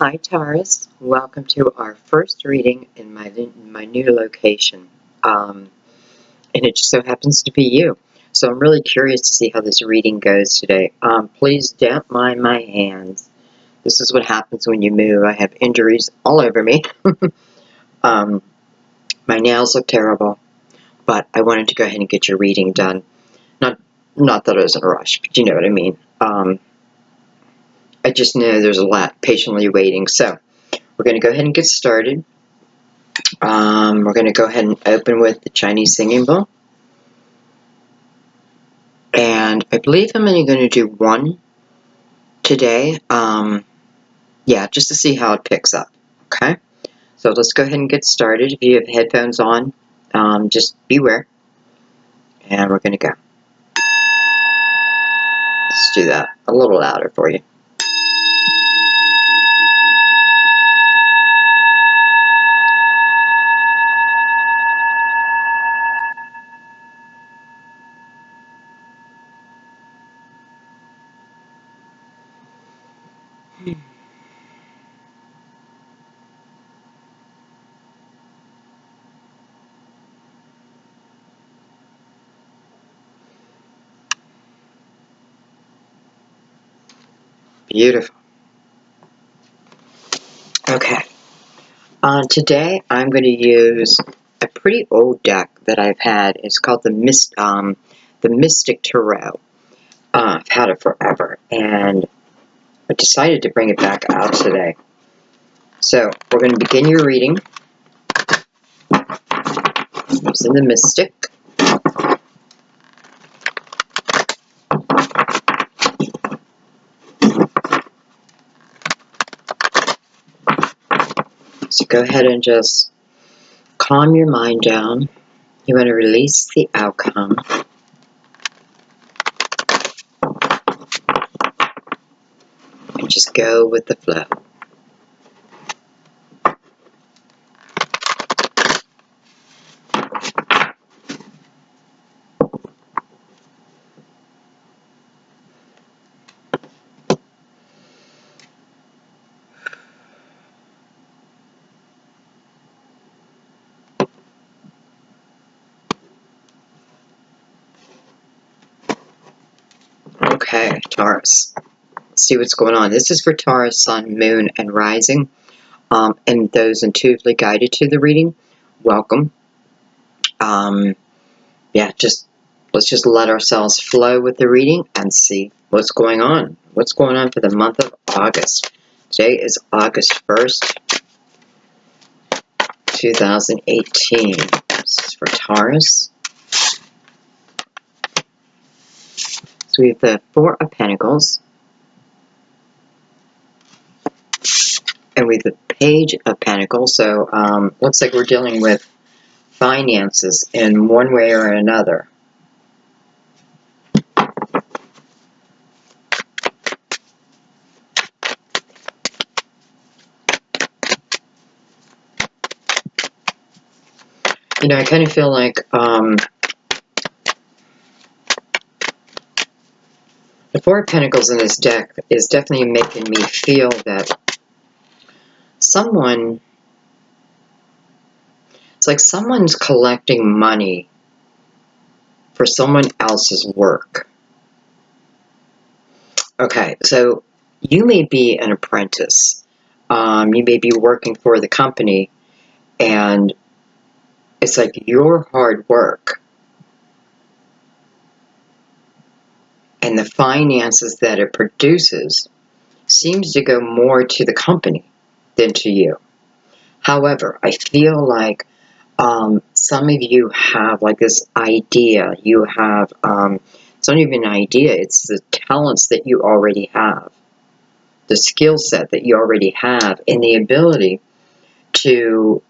Hi Taurus, welcome to our first reading in my new location, and it just so happens to be you. So I'm really curious to see how this reading goes today. Please don't mind my hands. This is what happens when you move. I have injuries all over me. My nails look terrible, but I wanted to go ahead and get your reading done. Not that I was in a rush, but you know what I mean. I just know there's a lot patiently waiting, so we're going to go ahead and get started. We're going to go ahead and open with the Chinese singing bowl. And I believe I'm only going to do one today. Yeah, just to see how it picks up. Okay? So let's go ahead and get started. If you have headphones on, just beware. And we're going to go. Let's do that a little louder for you. Beautiful. Okay. Today I'm going to use a pretty old deck that I've had. It's called the Mystic Tarot. I've had it forever, and I decided to bring it back out today. So we're going to begin your reading using the Mystic. So go ahead and just calm your mind down. You want to release the outcome. And just go with the flow. Okay, Taurus. Let's see what's going on. This is for Taurus, Sun, Moon, and Rising. And those intuitively guided to the reading, welcome. Yeah, let's just let ourselves flow with the reading and see what's going on. What's going on for the month of August. Today is August 1st, 2018. This is for Taurus. So we have the Four of Pentacles. And we have the Page of Pentacles. So looks like we're dealing with finances in one way or another. You know, I kind of feel like the Four of Pentacles in this deck is definitely making me feel that it's like someone's collecting money for someone else's work. Okay, so you may be an apprentice. You may be working for the company, and it's like your hard work and the finances that it produces seems to go more to the company than to you. However, I feel like some of you have like this idea. You have, it's not even an idea, it's the talents that you already have, the skill set that you already have, and the ability to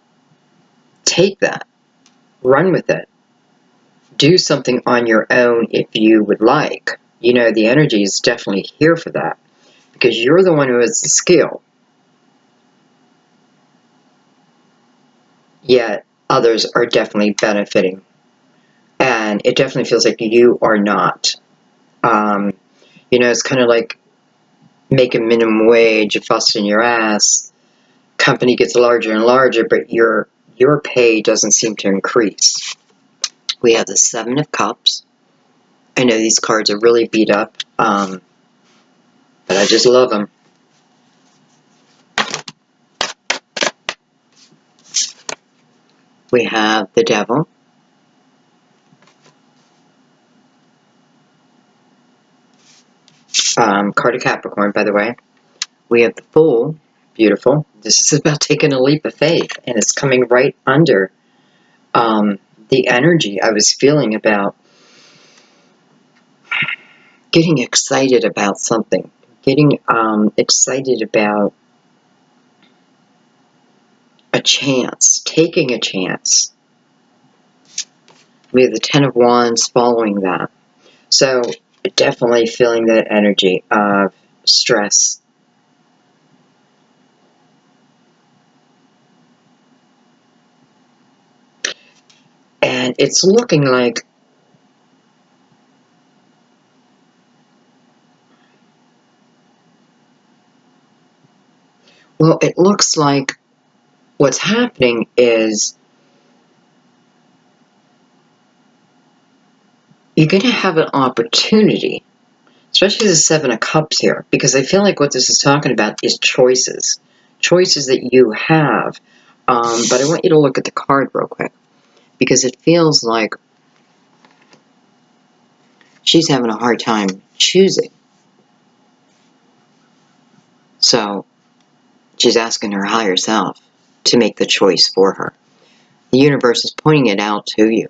take that, run with it, do something on your own if you would like. You know, the energy is definitely here for that because you're the one who has the skill. Yet others are definitely benefiting. And it definitely feels like you are not. You know, it's kind of like making minimum wage, busting your ass, company gets larger and larger, but your pay doesn't seem to increase. We have the Seven of Cups. I know these cards are really beat up, but I just love them. We have the Devil. Card of Capricorn, by the way. We have the Fool. Beautiful. This is about taking a leap of faith, and it's coming right under the energy I was feeling about getting excited about something, getting excited about a chance, taking a chance. We have the Ten of Wands following that. So definitely feeling that energy of stress. And it's looking like well, it looks like what's happening is you're going to have an opportunity, especially the Seven of Cups here, because I feel like what this is talking about is choices. Choices that you have. But I want you to look at the card real quick, because it feels like she's having a hard time choosing. So she's asking her higher self to make the choice for her. The universe is pointing it out to you.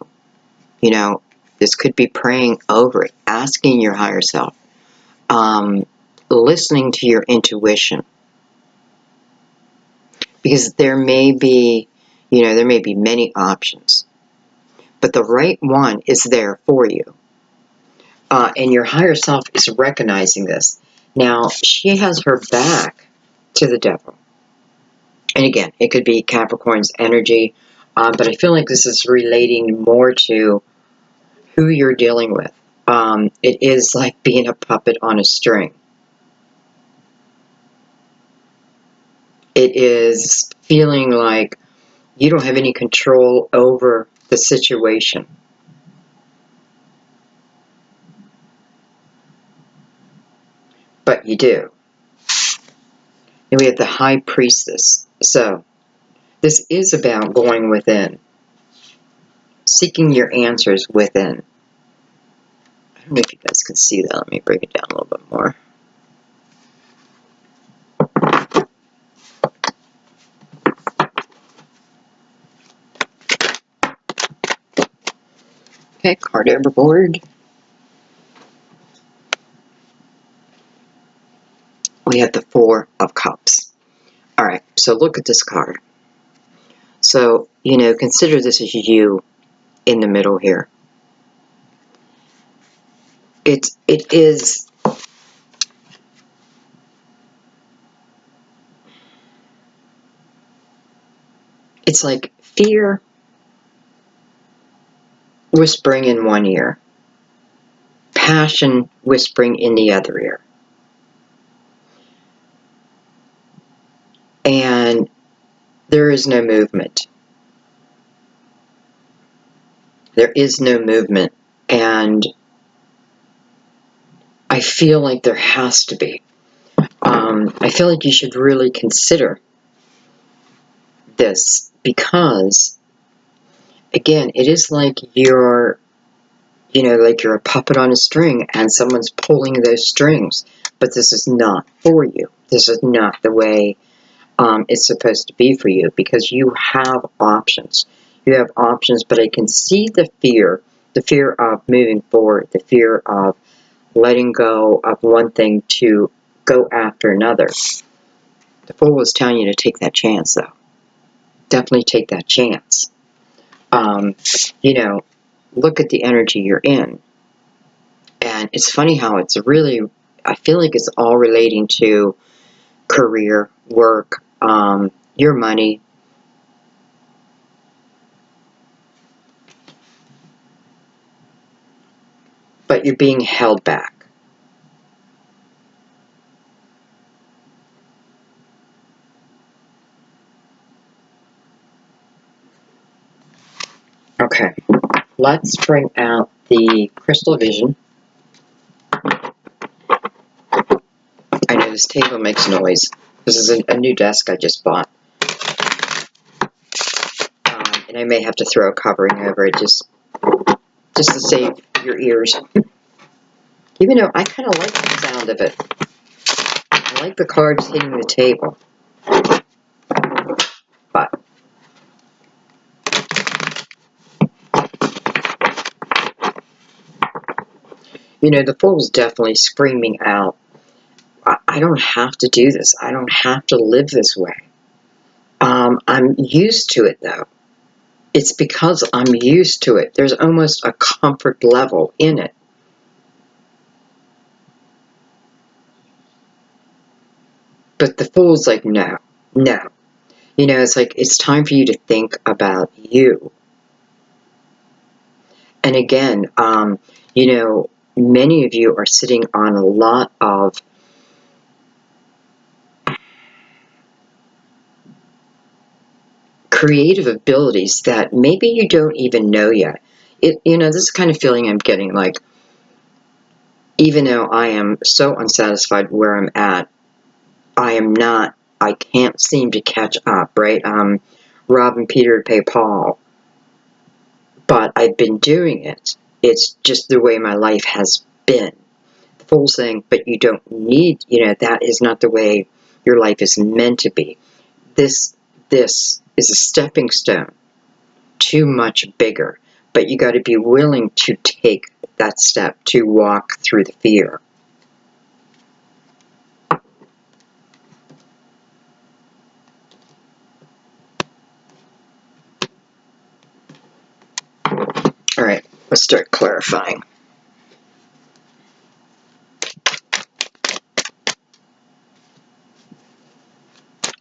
You know, this could be praying over it, asking your higher self, listening to your intuition. Because there may be, there may be many options, but the right one is there for you. And your higher self is recognizing this. Now, she has her back to the Devil. And again, it could be Capricorn's energy, but I feel like this is relating more to who you're dealing with. It is like being a puppet on a string. It is feeling like you don't have any control over the situation. But you do. And we have the High Priestess. So, this is about going within. Seeking your answers within. I don't know if you guys can see that. Let me break it down a little bit more. Okay, card overboard. We have the Four of Cups. Alright, so look at this card. So, consider this as you in the middle here. It is it's like fear whispering in one ear, passion whispering in the other ear. And there is no movement. There is no movement. And I feel like there has to be. I feel like you should really consider this because, again, it is like you're a puppet on a string and someone's pulling those strings. But this is not for you. This is not the way it's supposed to be for you because you have options. You have options, but I can see the fear of moving forward, the fear of letting go of one thing to go after another. The Fool is telling you to take that chance, though. Definitely take that chance. Look at the energy you're in. And it's funny how it's really, I feel like it's all relating to career, work, your money. But you're being held back. Okay, let's bring out the crystal vision. I know this table makes noise. This is a new desk I just bought. And I may have to throw a covering over it just to save your ears. Even though I kind of like the sound of it. I like the cards hitting the table. But you know, the Fool's definitely screaming out, I don't have to do this. I don't have to live this way. I'm used to it, though. It's because I'm used to it. There's almost a comfort level in it. But the Fool's like, no, no. You know, it's like, it's time for you to think about you. And again, you know, many of you are sitting on a lot of creative abilities that maybe you don't even know yet. You know, this is the kind of feeling I'm getting, like, even though I am so unsatisfied where I'm at, I can't seem to catch up, right? Robbing Peter to pay Paul. But I've been doing it. It's just the way my life has been. The Fool's saying, but you don't need, you know, that is not the way your life is meant to be. This is a stepping stone to much bigger, but you got to be willing to take that step to walk through the fear. All right, let's start clarifying.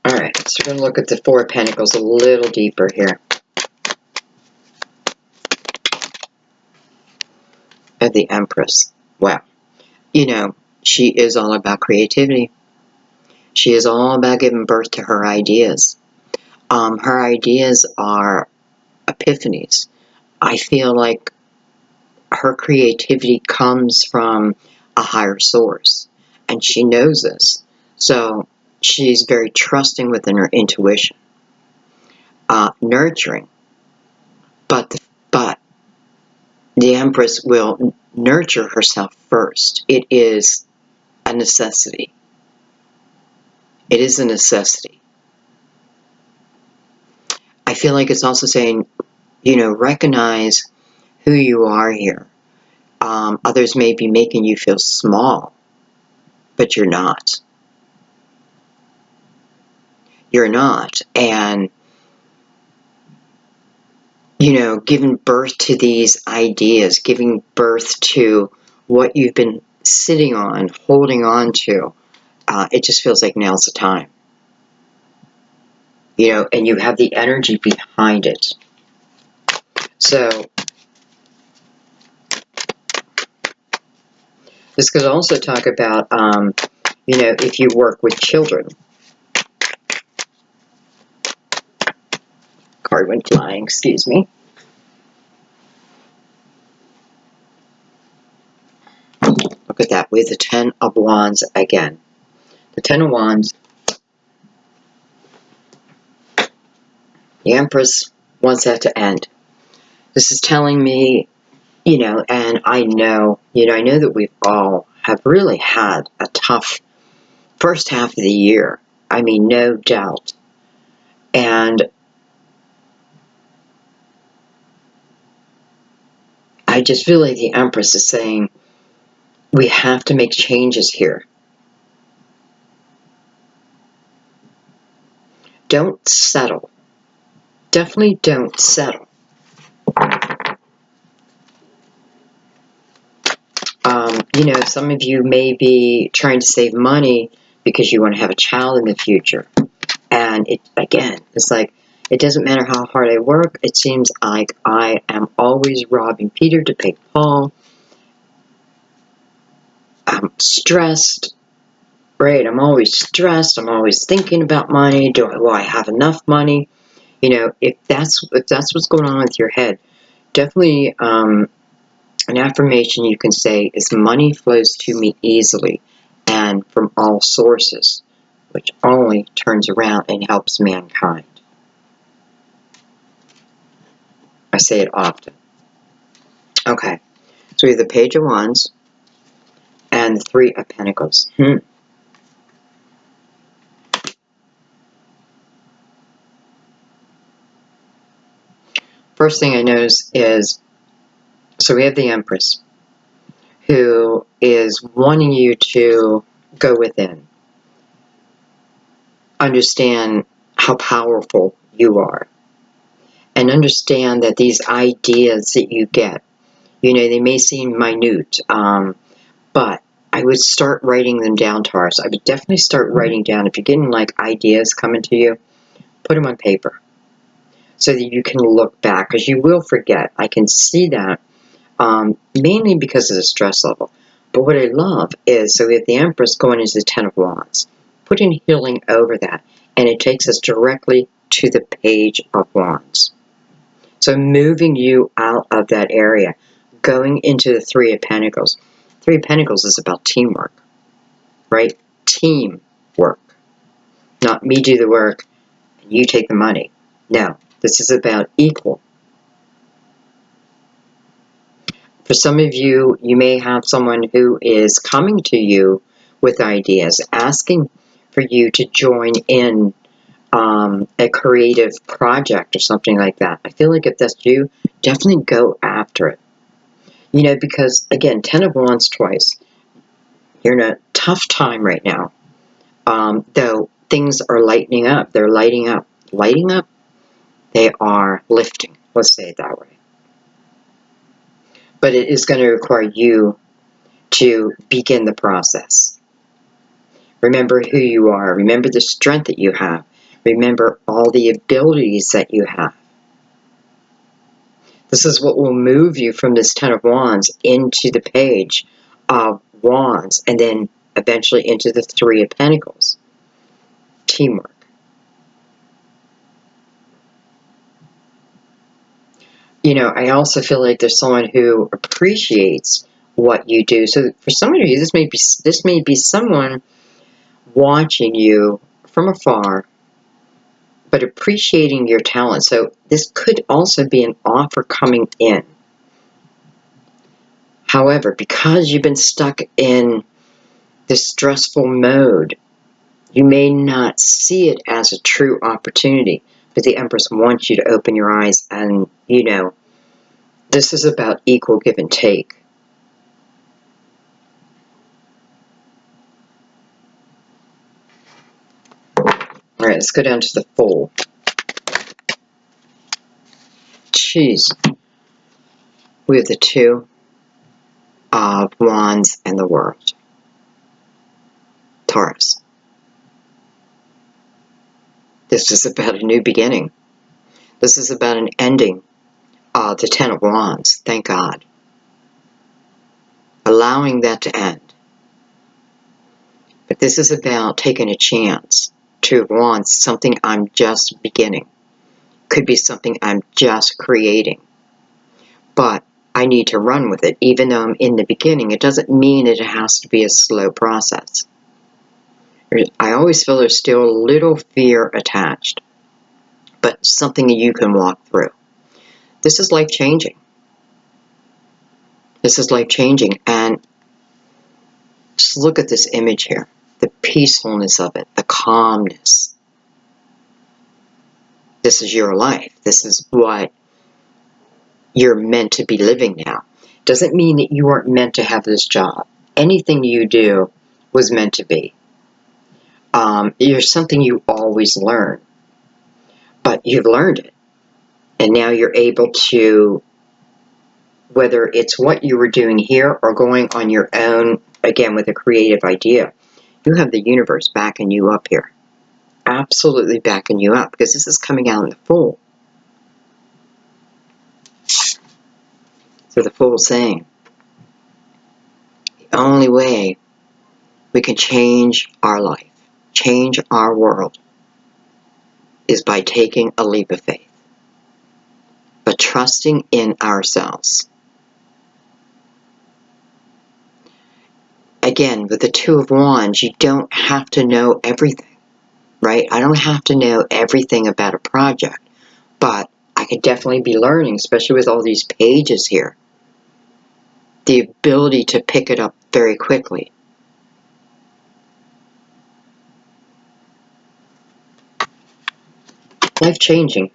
All right, so we're going to look at the Four of Pentacles a little deeper here. And the Empress. Wow. You know, she is all about creativity. She is all about giving birth to her ideas. Her ideas are epiphanies. I feel like her creativity comes from a higher source, and she knows this. So she's very trusting within her intuition, nurturing. But the Empress will nurture herself first. It is a necessity. It is a necessity. I feel like it's also saying, you know, recognize who you are here. Others may be making you feel small, but you're not. You're not. And, you know, giving birth to these ideas, giving birth to what you've been sitting on, holding on to, it just feels like now's the time. You know, and you have the energy behind it. So, this could also talk about, you know, if you work with children. Card went flying, excuse me. Look at that, with the Ten of Wands again. The Ten of Wands. The Empress wants that to end. This is telling me, you know, and I know, you know, I know that we all have really had a tough first half of the year. I mean, no doubt. And I just feel like the Empress is saying, we have to make changes here. Don't settle. Definitely don't settle. You know, some of you may be trying to save money because you want to have a child in the future. And it, again, it's like, it doesn't matter how hard I work. It seems like I am always robbing Peter to pay Paul. I'm stressed, right? I'm always stressed. I'm always thinking about money. Will I have enough money? You know, if that's what's going on with your head, Definitely an affirmation you can say is money flows to me easily and from all sources, which only turns around and helps mankind. I say it often. Okay, so we have the Page of Wands and the Three of Pentacles. First thing I notice is, so we have the Empress, who is wanting you to go within, understand how powerful you are, and understand that these ideas that you get, you know, they may seem minute, but I would start writing them down, Taurus. I would definitely start writing down, if you're getting like ideas coming to you, put them on paper so that you can look back, because you will forget. I can see that, mainly because of the stress level. But what I love is, so we have the Empress going into the Ten of Wands, putting healing over that, and it takes us directly to the Page of Wands. So moving you out of that area, going into the Three of Pentacles. Three of Pentacles is about teamwork, right? Teamwork. Not me do the work and you take the money. No, this is about equal. For some of you, you may have someone who is coming to you with ideas, asking for you to join in a creative project or something like that. I feel like if that's you, definitely go after it. You know, because again, Ten of Wands twice. You're in a tough time right now. Though things are lightening up. They're lighting up. Lighting up? They are lifting. Let's say it that way. But it is going to require you to begin the process. Remember who you are. Remember the strength that you have. Remember all the abilities that you have. This is what will move you from this Ten of Wands into the Page of Wands, and then eventually into the Three of Pentacles. Teamwork. You know, I also feel like there's someone who appreciates what you do. So for some of you, this may be someone watching you from afar, but appreciating your talent. So this could also be an offer coming in. However, because you've been stuck in this stressful mode, you may not see it as a true opportunity. But the Empress wants you to open your eyes, and, you know, this is about equal give and take. All right, let's go down to the Fool. Jeez. We have the Two of Wands and the World. Taurus. This is about a new beginning. This is about an ending of the Ten of Wands. Thank God. Allowing that to end. But this is about taking a chance. Two of Wands, something I'm just beginning. Could be something I'm just creating. But I need to run with it. Even though I'm in the beginning, it doesn't mean that it has to be a slow process. I always feel there's still a little fear attached, but something that you can walk through. This is life-changing. This is life-changing, and just look at this image here. The peacefulness of it, the calmness. This is your life. This is what you're meant to be living now. Doesn't mean that you weren't meant to have this job. Anything you do was meant to be. You're something you always learn, but you've learned it, and now you're able to, whether it's what you were doing here or going on your own, again with a creative idea, you have the universe backing you up here. Absolutely backing you up, because this is coming out in the Fool. So the Fool saying, the only way we can change our life, change our world, is by taking a leap of faith. But trusting in ourselves. Again, with the Two of Wands, you don't have to know everything, right? I don't have to know everything about a project, but I could definitely be learning, especially with all these pages here. The ability to pick it up very quickly. Life-changing.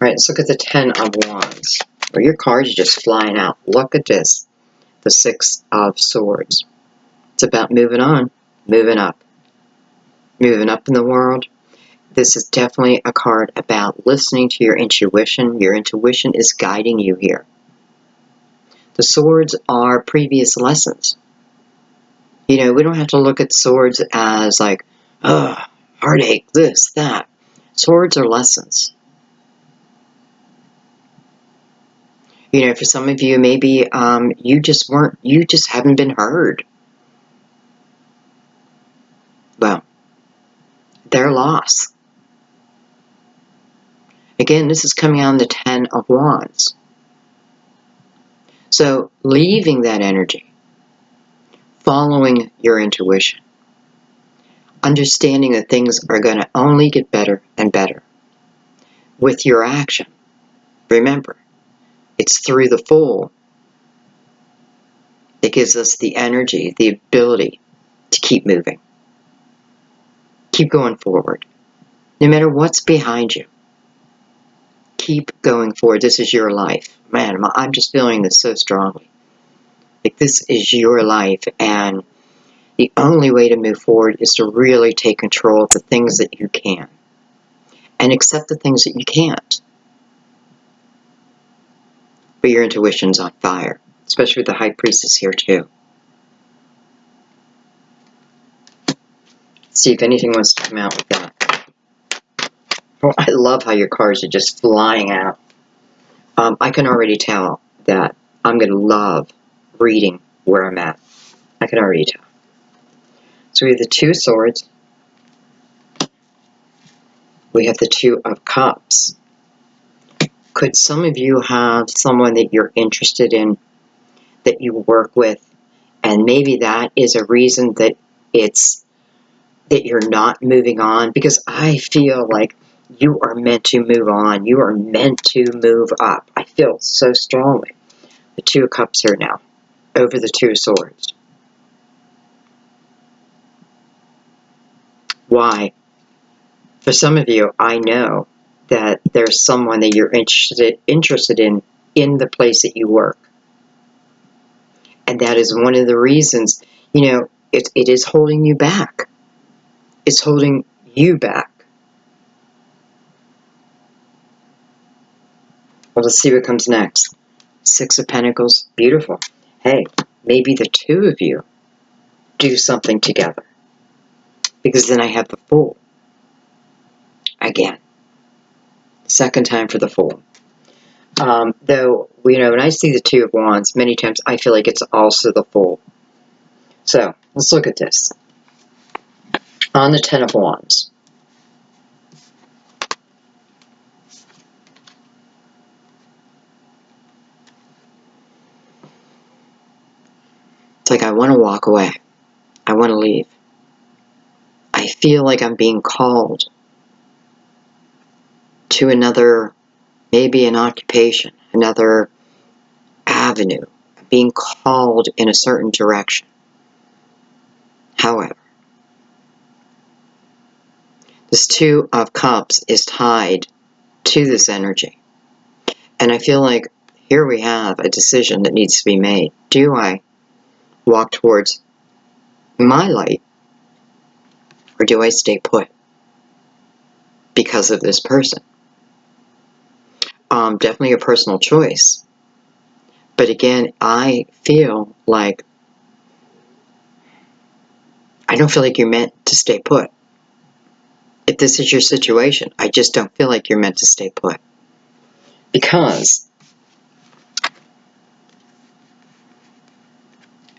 All right, let's look at the Ten of Wands. Well, your cards are just flying out. Look at this. The Six of Swords. It's about moving on, moving up. Moving up in the world. This is definitely a card about listening to your intuition. Your intuition is guiding you here. The swords are previous lessons. You know, we don't have to look at swords as like, oh, heartache, this, that. Swords are lessons. You know, for some of you, maybe you just haven't been heard. Well, their loss. Again, this is coming on the Ten of Wands. So, leaving that energy, following your intuition, understanding that things are going to only get better and better with your action. Remember, it's through the Fool that gives us the energy, the ability to keep moving. Keep going forward. No matter what's behind you, keep going forward. This is your life. Man, I'm just feeling this so strongly. Like, this is your life, and the only way to move forward is to really take control of the things that you can and accept the things that you can't. But your intuition's on fire, especially with the High Priestess here too. Let's see if anything wants to come out with that. Oh, I love how your cards are just flying out. I can already tell that I'm going to love reading where I'm at. I can already tell. So we have the Two of Swords. We have the Two of Cups. Could some of you have someone that you're interested in, that you work with, and maybe that is a reason that you're not moving on? Because I feel like you are meant to move on. You are meant to move up. I feel so strongly. The Two of Cups here now, over the Two of Swords. Why? For some of you, I know that there's someone that you're interested in the place that you work. And that is one of the reasons, you know, it is holding you back. It's holding you back. Well, let's see what comes next. Six of Pentacles. Beautiful. Hey, maybe the two of you do something together. Because then I have the Fool. Again. Second time for the Fool. Though, you know, when I see the Two of Wands, many times I feel like it's also the Fool. So, let's look at this. On the Ten of Wands. It's like I want to walk away. I want to leave. I feel like I'm being called to another, maybe an occupation, another avenue, being called in a certain direction. However, this Two of Cups is tied to this energy. And I feel like here we have a decision that needs to be made. Do I walk towards my light, or do I stay put because of this person? Definitely a personal choice. But again, I feel like I don't feel like you're meant to stay put. If this is your situation, I just don't feel like you're meant to stay put. Because,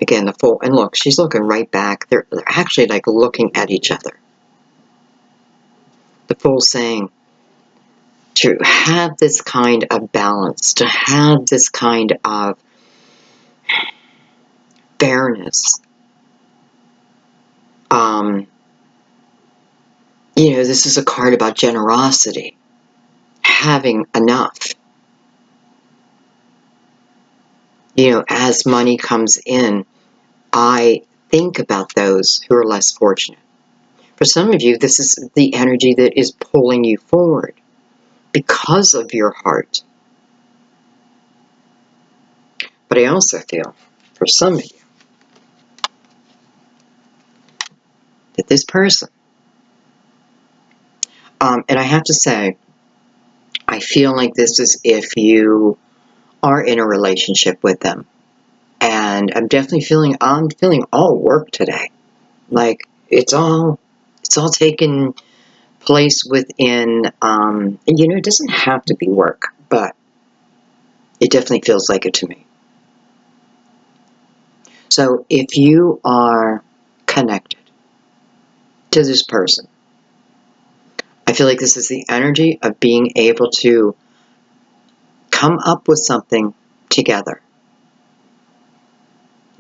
again, the Fool, and look, she's looking right back. They're actually like looking at each other. The Fool's saying, to have this kind of balance, to have this kind of fairness. You know, this is a card about generosity, having enough. You know, as money comes in, I think about those who are less fortunate. For some of you, this is the energy that is pulling you forward because of your heart. But I also feel, for some of you, that this person, and I have to say, I feel like this is if you are in a relationship with them. And I'm feeling all work today. Like, it's all taken place within, you know, it doesn't have to be work, but it definitely feels like it to me. So if you are connected to this person, I feel like this is the energy of being able to come up with something together.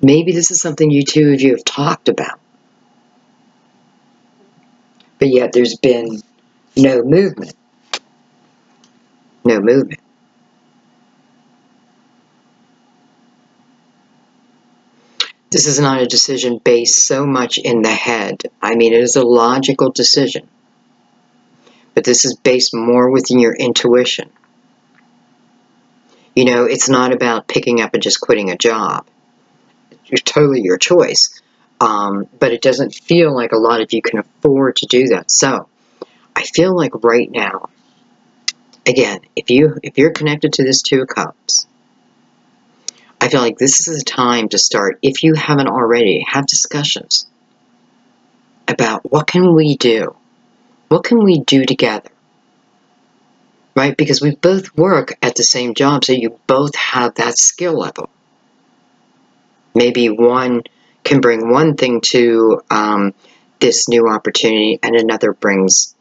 Maybe this is something you two of you have talked about, but yet there's been no movement. No movement. This is not a decision based so much in the head. I mean, it is a logical decision, but this is based more within your intuition. You know, it's not about picking up and just quitting a job. It's totally your choice. But it doesn't feel like a lot of you can afford to do that. So I feel like right now, again, if you're connected to this Two of Cups, I feel like this is a time to start, if you haven't already, have discussions about what can we do? What can we do together? Right? Because we both work at the same job, so you both have that skill level. Maybe one can bring one thing to this new opportunity and another brings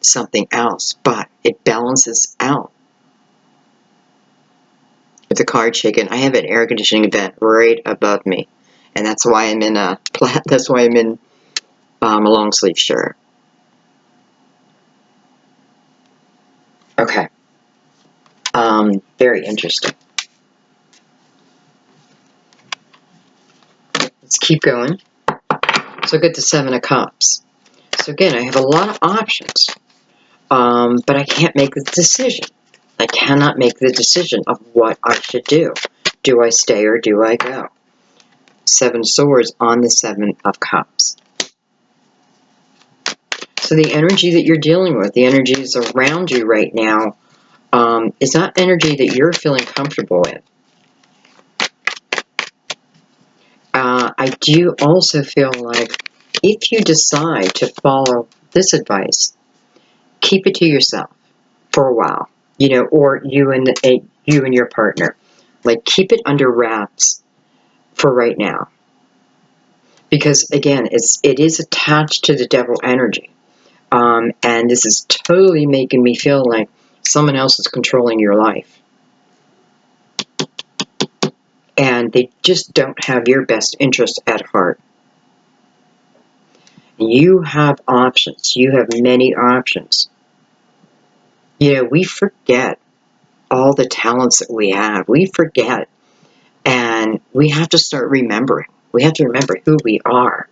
something else, but it balances out. With the card shaken, I have an air conditioning vent right above me, and that's why I'm in a long sleeve shirt. Okay. Very interesting. Let's keep going. So get the Seven of Cups. So again, I have a lot of options, but I can't make the decision. I cannot make the decision of what I should do. Do I stay or do I go? Seven of Swords on the Seven of Cups. So the energy that you're dealing with, the energies around you right now, is not energy that you're feeling comfortable in. I do also feel like if you decide to follow this advice, keep it to yourself for a while, you know, or you and your partner, like keep it under wraps for right now, because again, it is attached to the devil energy, and this is totally making me feel like someone else is controlling your life, and they just don't have your best interest at heart. You have options. You have many options. You know, we forget all the talents that we have. We forget. And we have to start remembering. We have to remember who we are,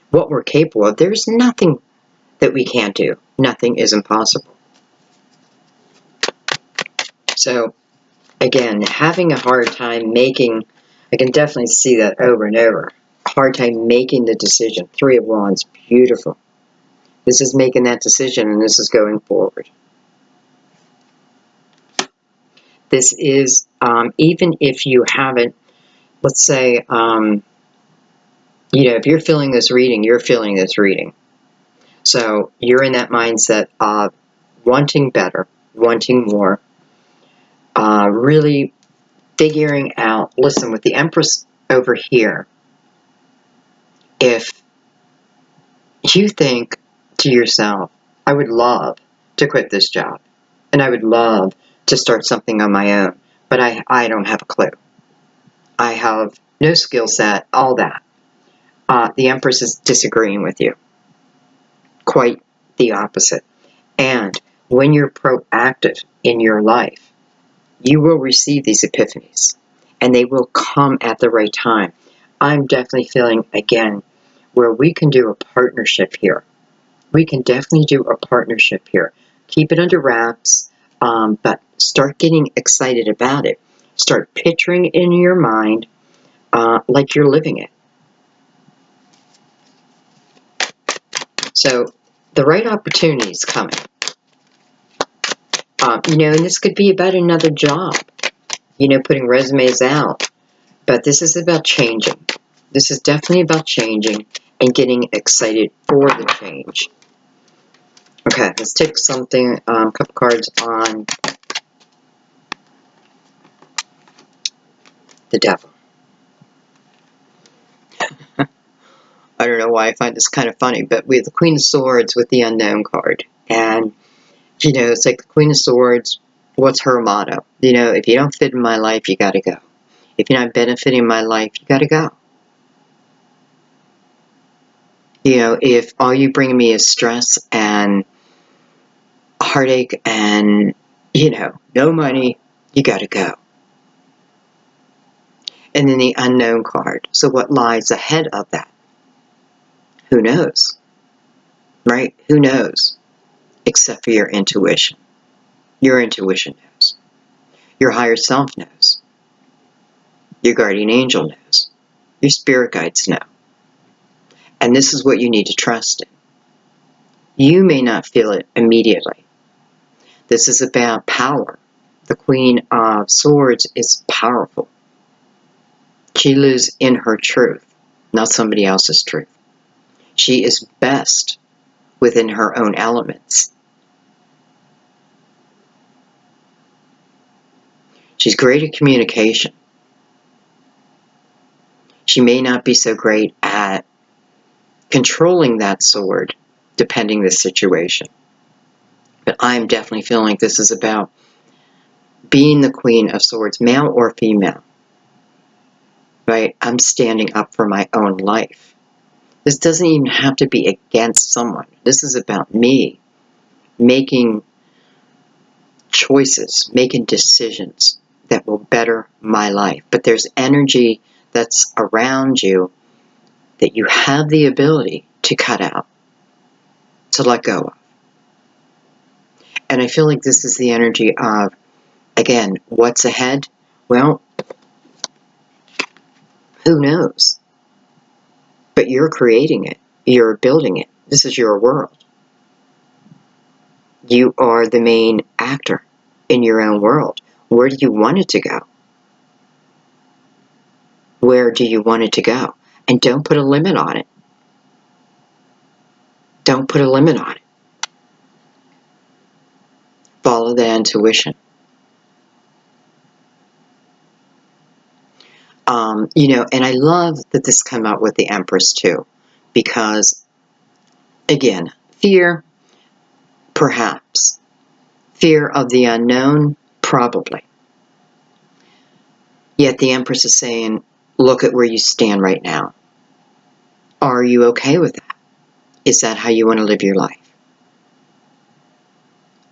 what we're capable of. There's nothing that we can't do. Nothing is impossible. So, again, having a hard time making, I can definitely see that over and over. A hard time making the decision. Three of Wands, beautiful. This is making that decision, and this is going forward. This is, even if you haven't, let's say, you know, if you're feeling this reading, you're feeling this reading. So you're in that mindset of wanting better, wanting more, really figuring out, listen, with the Empress over here, if you think to yourself, I would love to quit this job. And I would love to start something on my own, but I don't have a clue. I have no skill set, all that. The Empress is disagreeing with you. Quite the opposite. And when you're proactive in your life, you will receive these epiphanies, and they will come at the right time. I'm definitely feeling, again, where we can do a partnership here. We can definitely do a partnership here. Keep it under wraps, but start getting excited about it. Start picturing it in your mind like you're living it. So the right opportunity is coming. And this could be about another job, putting resumes out. But this is about changing. This is definitely about changing and getting excited for the change. Okay, let's take something, a couple cards on the Devil. I don't know why I find this kind of funny, but we have the Queen of Swords with the Unknown card. And, it's like the Queen of Swords, what's her motto? If you don't fit in my life, you gotta go. If you're not benefiting my life, you gotta go. If all you bring me is stress and heartache and, no money, you gotta go. And then the Unknown card. So what lies ahead of that? Who knows? Right? Who knows? Except for your intuition. Your intuition knows. Your higher self knows. Your guardian angel knows. Your spirit guides know. And this is what you need to trust in. You may not feel it immediately. This is about power. The Queen of Swords is powerful. She lives in her truth, not somebody else's truth. She is best within her own elements. She's great at communication. She may not be so great at controlling that sword, depending the situation. But I'm definitely feeling like this is about being the Queen of Swords, male or female. Right? I'm standing up for my own life. This doesn't even have to be against someone. This is about me making choices, making decisions that will better my life. But there's energy that's around you that you have the ability to cut out, to let go of. And I feel like this is the energy of, again, what's ahead? Well, who knows? But you're creating it. You're building it. This is your world. You are the main actor in your own world. Where do you want it to go? Where do you want it to go? And don't put a limit on it. Don't put a limit on it. Follow the intuition. And I love that this came out with the Empress too, because, again, fear, perhaps. Fear of the unknown, probably. Yet the Empress is saying, look at where you stand right now. Are you okay with that? Is that how you want to live your life?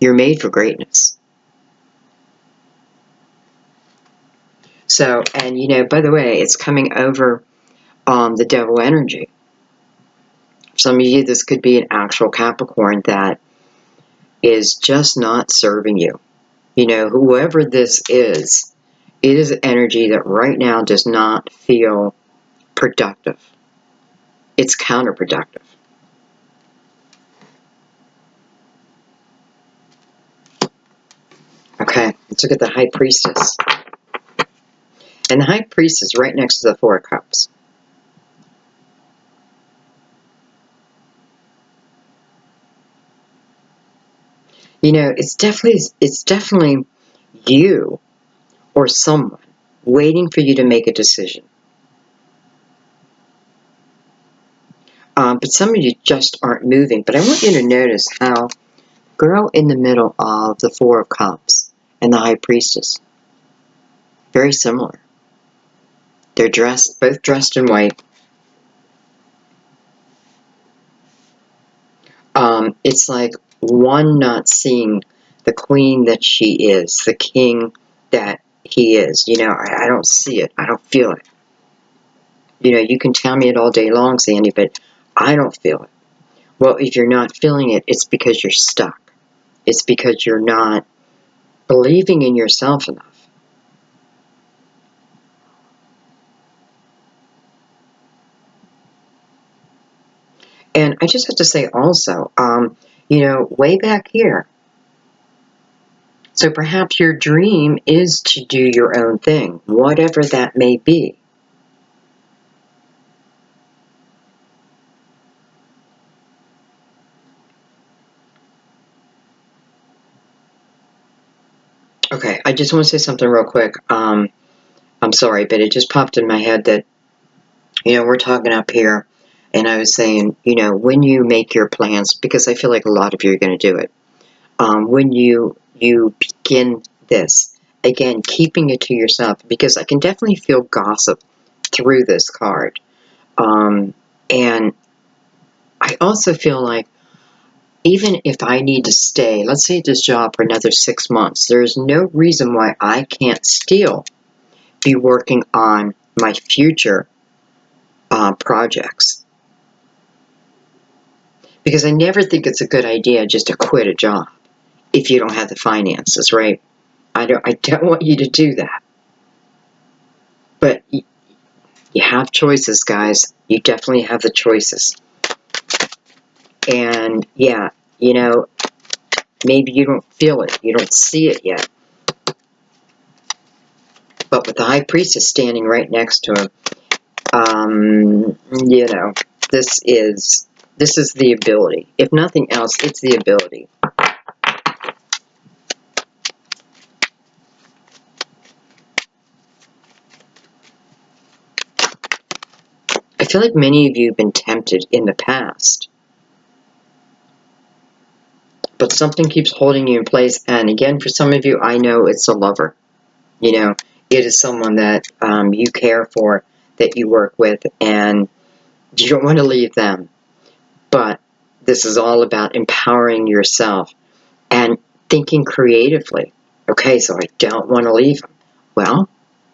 You're made for greatness. So, and by the way, it's coming over the Devil energy. For some of you, this could be an actual Capricorn that is just not serving you. Whoever this is, it is energy that right now does not feel productive. It's counterproductive. Okay, let's look at the High Priestess. And the High Priestess is right next to the Four of Cups. It's definitely you or someone waiting for you to make a decision. But some of you just aren't moving. But I want you to notice how Girl in the middle of the Four of Cups and the High Priestess. Very similar. They're both dressed in white. It's like one not seeing the queen that she is, the king that he is. You know, I don't see it. I don't feel it. You know, you can tell me it all day long, Sandy, but I don't feel it. Well, if you're not feeling it, it's because you're stuck. It's because you're not believing in yourself enough. And I just have to say also, you know, way back here, so perhaps your dream is to do your own thing, whatever that may be. Okay, I just want to say something real quick. I'm sorry, but it just popped in my head that, you know, we're talking up here, and I was saying, you know, when you make your plans, because I feel like a lot of you are going to do it, when you begin this, again, keeping it to yourself, because I can definitely feel gossip through this card. And I also feel like even if I need to stay, let's say this job for another 6 months, there's no reason why I can't still be working on my future projects. Because I never think it's a good idea just to quit a job if you don't have the finances, right? I don't want you to do that. But you have choices, guys. You definitely have the choices. And yeah, you know, maybe you don't feel it. You don't see it yet. But with the High Priestess standing right next to him, you know, this is the ability. If nothing else, it's the ability. I feel like many of you have been tempted in the past, but something keeps holding you in place. And again, for some of you, I know it's a lover. You know, it is someone that you care for, that you work with, and you don't want to leave them. But this is all about empowering yourself and thinking creatively. Okay, so I don't want to leave them. Well,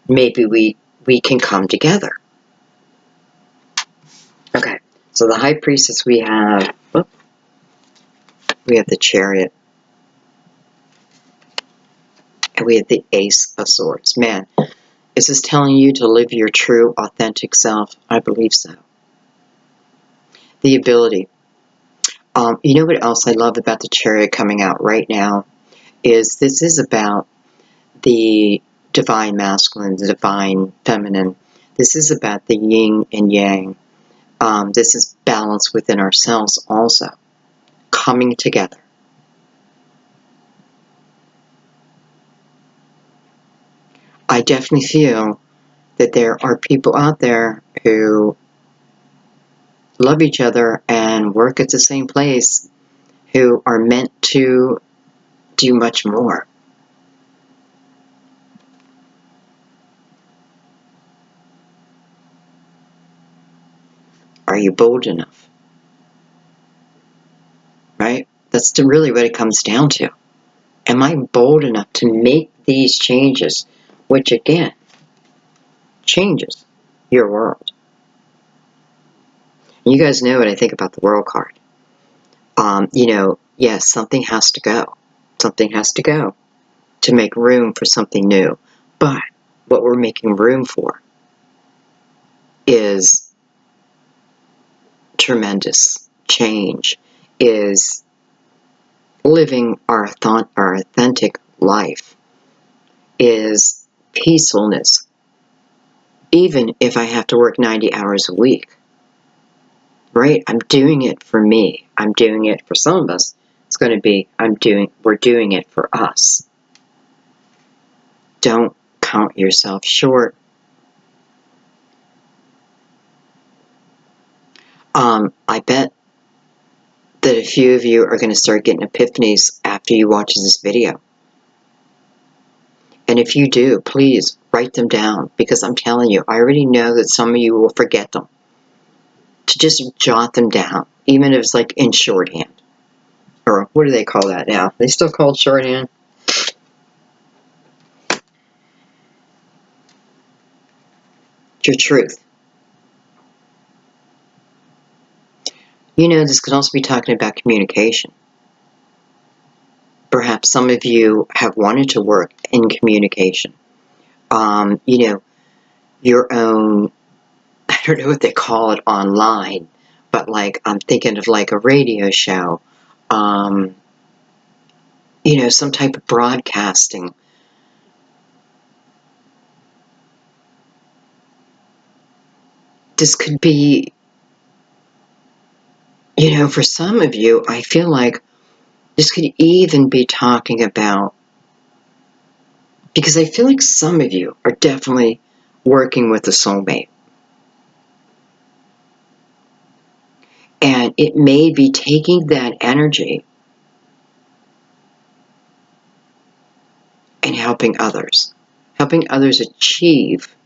maybe we can come together. Okay, so the High Priestess we have the Chariot, and we have the Ace of Swords. Man, is this telling you to live your true, authentic self? I believe so. The ability. You know what else I love about the Chariot coming out right now is this is about the divine masculine, the divine feminine. This is about the yin and yang. This is balance within ourselves also, coming together. I definitely feel that there are people out there who love each other and work at the same place who are meant to do much more. Are you bold enough? Right? That's really what it comes down to. Am I bold enough to make these changes, which again, changes your world? And you guys know what I think about the World card. You know, yes, something has to go. Something has to go to make room for something new. But what we're making room for is tremendous change, is living our authentic life, is peacefulness, even if I have to work 90 hours a week. Right? I'm doing it for me. I'm doing it for some of us. It's going to be, we're doing it for us. Don't count yourself short. I bet that a few of you are going to start getting epiphanies after you watch this video. And if you do, please write them down, because I'm telling you, I already know that some of you will forget them. To just jot them down, even if it's like in shorthand. Or what do they call that now? They still call it shorthand? Your truth. You know, this could also be talking about communication. Perhaps some of you have wanted to work in communication. You know, your own, I don't know what they call it online, but like, I'm thinking of like a radio show, you know, some type of broadcasting. This could be, you know, for some of you, I feel like this could even be talking about, because I feel like some of you are definitely working with a soulmate. And it may be taking that energy and helping others achieve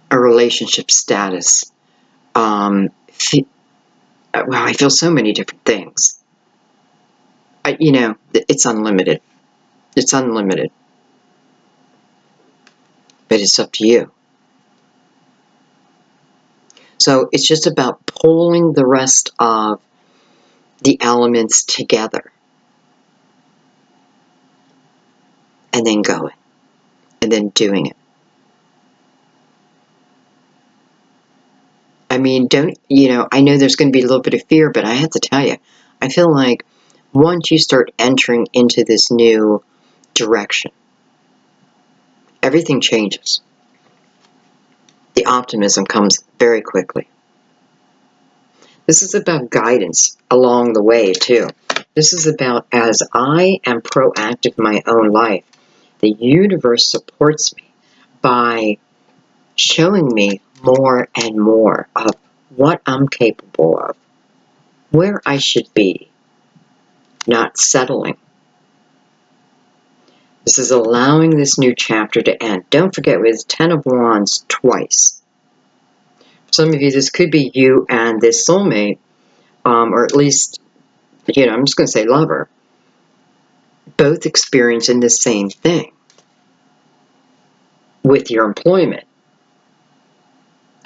a relationship status. Well, I feel so many different things. You know, it's unlimited. It's unlimited. But it's up to you. So it's just about pulling the rest of the elements together. And then going. And then doing it. I mean, you know, I know there's going to be a little bit of fear, but I have to tell you, I feel like once you start entering into this new direction, everything changes. The optimism comes very quickly. This is about guidance along the way, too. This is about, as I am proactive in my own life, the universe supports me by showing me more and more of what I'm capable of, where I should be, not settling. This is allowing this new chapter to end. Don't forget, with 10 of Wands twice. For some of you, this could be you and this soulmate, or at least, you know, I'm just going to say lover, both experiencing the same thing with your employment.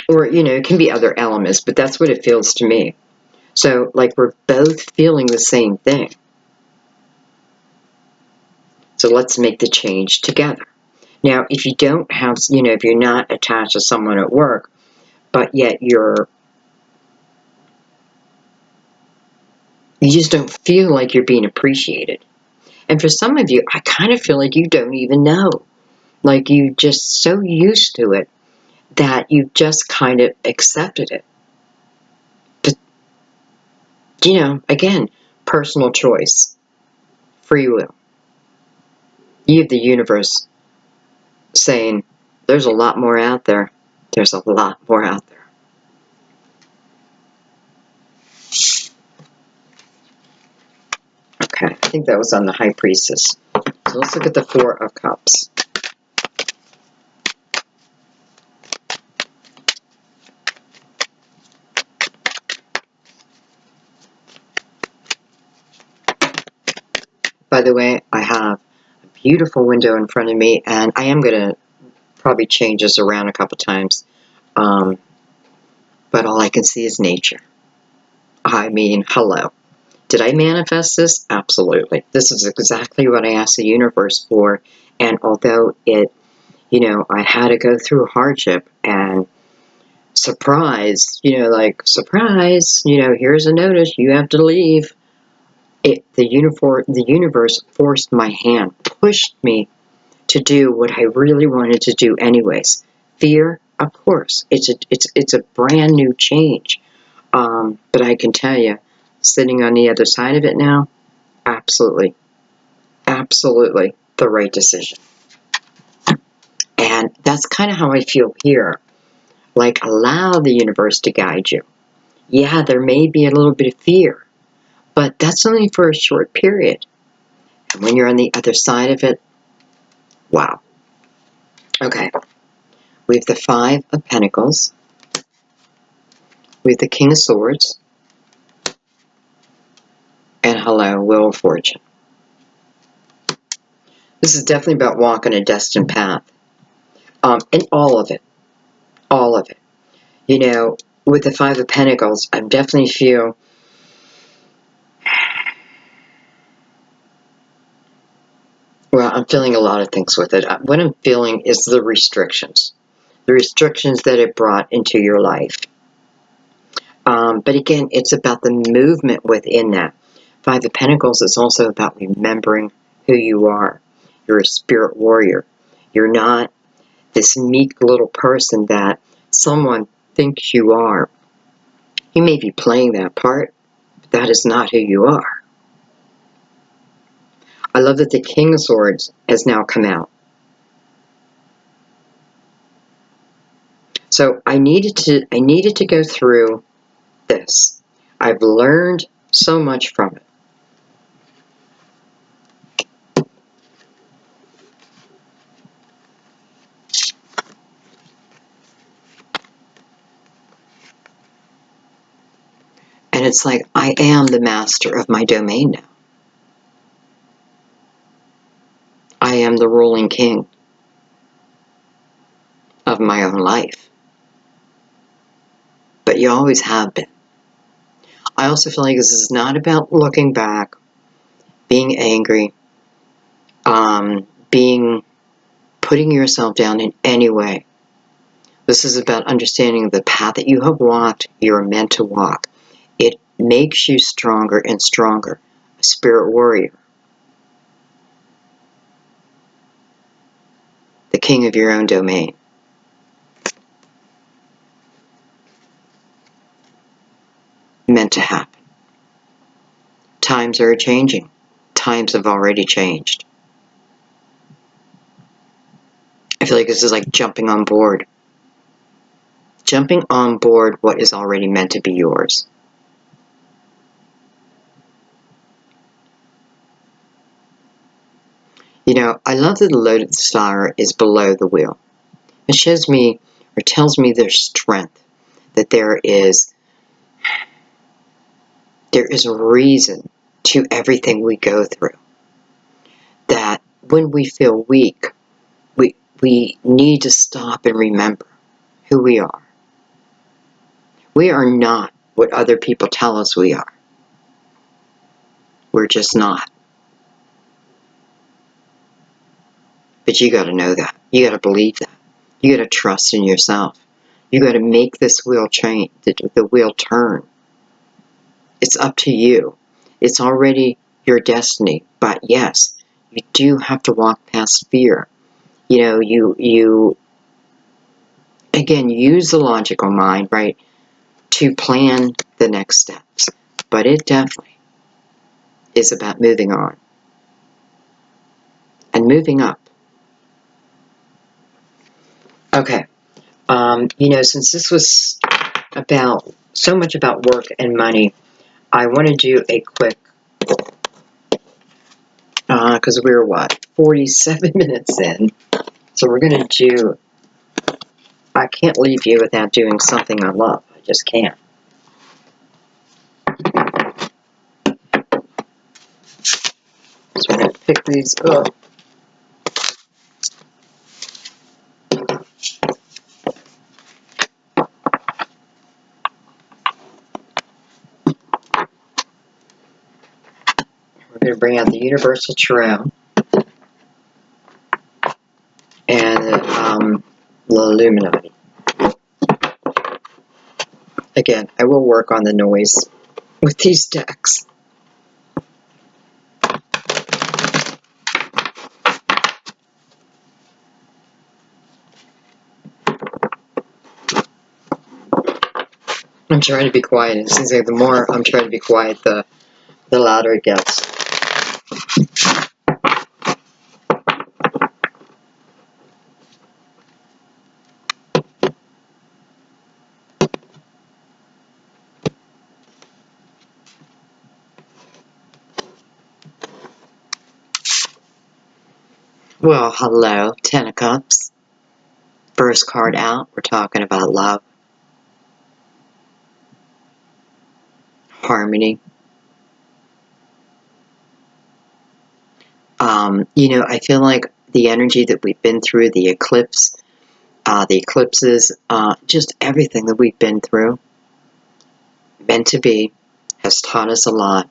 Or, you know, it can be other elements, but that's what it feels to me. So, like, we're both feeling the same thing. So let's make the change together. Now, if you don't have, you know, if you're not attached to someone at work, but yet you just don't feel like you're being appreciated. And for some of you, I kind of feel like you don't even know. Like, you just so used to it that you've just kind of accepted it. But, you know, again, personal choice, free will. You have the universe saying, there's a lot more out there. There's a lot more out there. Okay, I think that was on the High Priestess. So let's look at the Four of Cups. By the way, I have a beautiful window in front of me, and I am going to probably change this around a couple times. But all I can see is nature. I mean, hello. Did I manifest this? Absolutely. This is exactly what I asked the universe for. And although it, you know, I had to go through hardship and surprise, you know, like, surprise, you know, here's a notice, you have to leave. The universe forced my hand, pushed me to do what I really wanted to do anyways. Fear, of course. It's a brand new change. But I can tell you, sitting on the other side of it now, absolutely, absolutely the right decision. And that's kind of how I feel here. Like, allow the universe to guide you. yeah, there may be a little bit of fear, but that's only for a short period. And when you're on the other side of it, wow. Okay. We have the Five of Pentacles. We have the King of Swords. And hello, Wheel of Fortune. This is definitely about walking a destined path. And all of it. All of it. You know, with the Five of Pentacles, I definitely feel well, I'm feeling a lot of things with it. What I'm feeling is the restrictions. The restrictions that it brought into your life. But again, it's about the movement within that. Five of Pentacles is also about remembering who you are. You're a spirit warrior. You're not this meek little person that someone thinks you are. You may be playing that part, but that is not who you are. I love that the King of Swords has now come out. So I needed to go through this. I've learned so much from it. And it's like, I am the master of my domain now. I am the ruling king of my own life. But you always have been. I also feel like this is not about looking back, being angry, putting yourself down in any way. This is about understanding the path that you have walked, you're meant to walk. It makes you stronger and stronger, a spirit warrior. The king of your own domain. Meant to happen. Times are changing. Times have already changed. I feel like this is like jumping on board. Jumping on board what is already meant to be yours. You know, I love that the lotus flower is below the wheel. It shows me, or tells me there's strength, that there is a reason to everything we go through. That when we feel weak, we need to stop and remember who we are. We are not what other people tell us we are. We're just not. But you got to know that. You got to believe that. You got to trust in yourself. You got to make this wheel change, the wheel turn. It's up to you. It's already your destiny. But yes, you do have to walk past fear. You know, you again, use the logical mind, right, to plan the next steps. But it definitely is about moving on and moving up. Okay. You know, since this was about so much about work and money, I want to do a quick, because we're what, 47 minutes in. So we're going to do, I can't leave you without doing something I love. I just can't. So we're going to pick these up. We're going to bring out the Universal Tarot and the Illuminati. Again, I will work on the noise with these decks. I'm trying to be quiet. It seems like the more I'm trying to be quiet, the louder it gets. Well, hello, Ten of Cups. First card out, we're talking about love, harmony. You know, I feel like the energy that we've been through, the eclipses, just everything that we've been through, meant to be, has taught us a lot.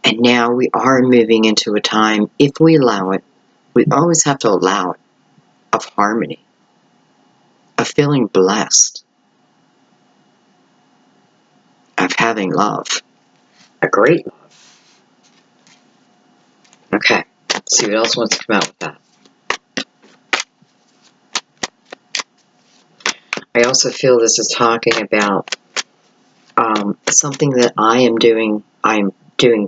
And now we are moving into a time, if we allow it, we always have to allow it, of harmony, of feeling blessed, of having love, a great love. Okay, let's see what else wants to come out with that. I also feel this is talking about something that I'm doing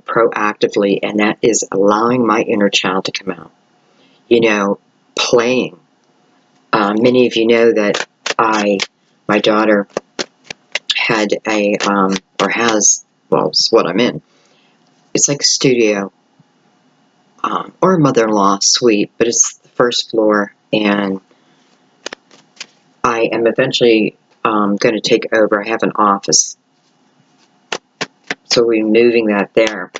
proactively, and that is allowing my inner child to come out. You know, playing. Many of you know that my daughter had or has, well, it's what I'm in. It's like a studio, or a mother-in-law suite, but it's the first floor, and I am eventually going to take over. I have an office, so we're moving that there.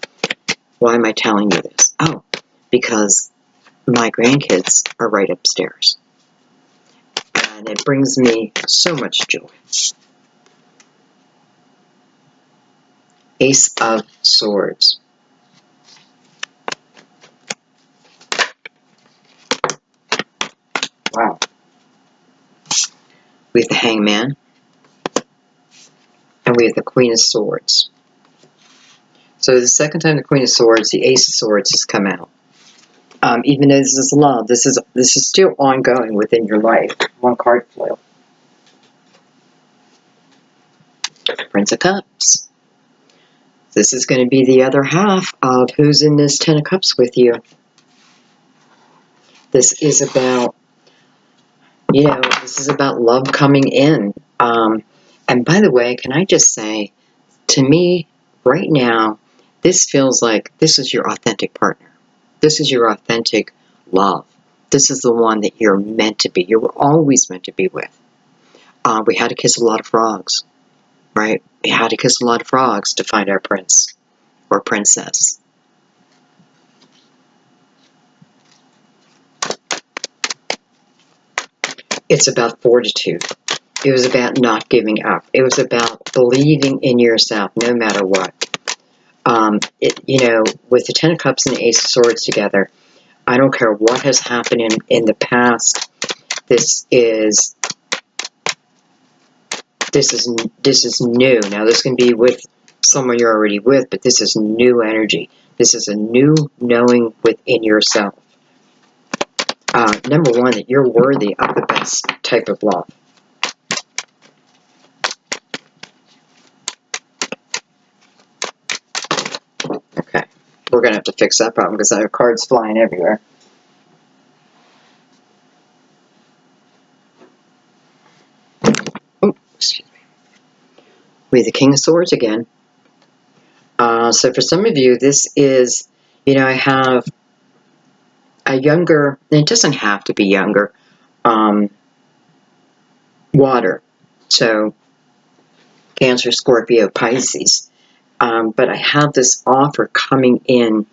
Why am I telling you this? Oh, because my grandkids are right upstairs, and it brings me so much joy. Ace of Swords. Wow. We have the Hangman, and we have the Queen of Swords. So the second time the Queen of Swords, the Ace of Swords has come out. Even though this is love, this is still ongoing within your life. One card flew. Prince of Cups. This is going to be the other half of who's in this Ten of Cups with you. This is about, you know, this is about love coming in. And by the way, can I just say, to me, right now, this feels like this is your authentic partner. This is your authentic love. This is the one that you're meant to be. You're always meant to be with. We had to kiss a lot of frogs, right? We had to kiss a lot of frogs to find our prince or princess. It's about fortitude. It was about not giving up. It was about believing in yourself no matter what. You know, with the Ten of Cups and the Ace of Swords together, I don't care what has happened in the past. This is new. Now, this can be with someone you're already with, but this is new energy. This is a new knowing within yourself. Number one, that you're worthy of the best type of love. Okay, we're going to have to fix that problem because I have cards flying everywhere. Oh, excuse me. We have the King of Swords again. So for some of you, this is, you know, I have a younger, it doesn't have to be younger, water. So Cancer, Scorpio, Pisces. But I have this offer coming in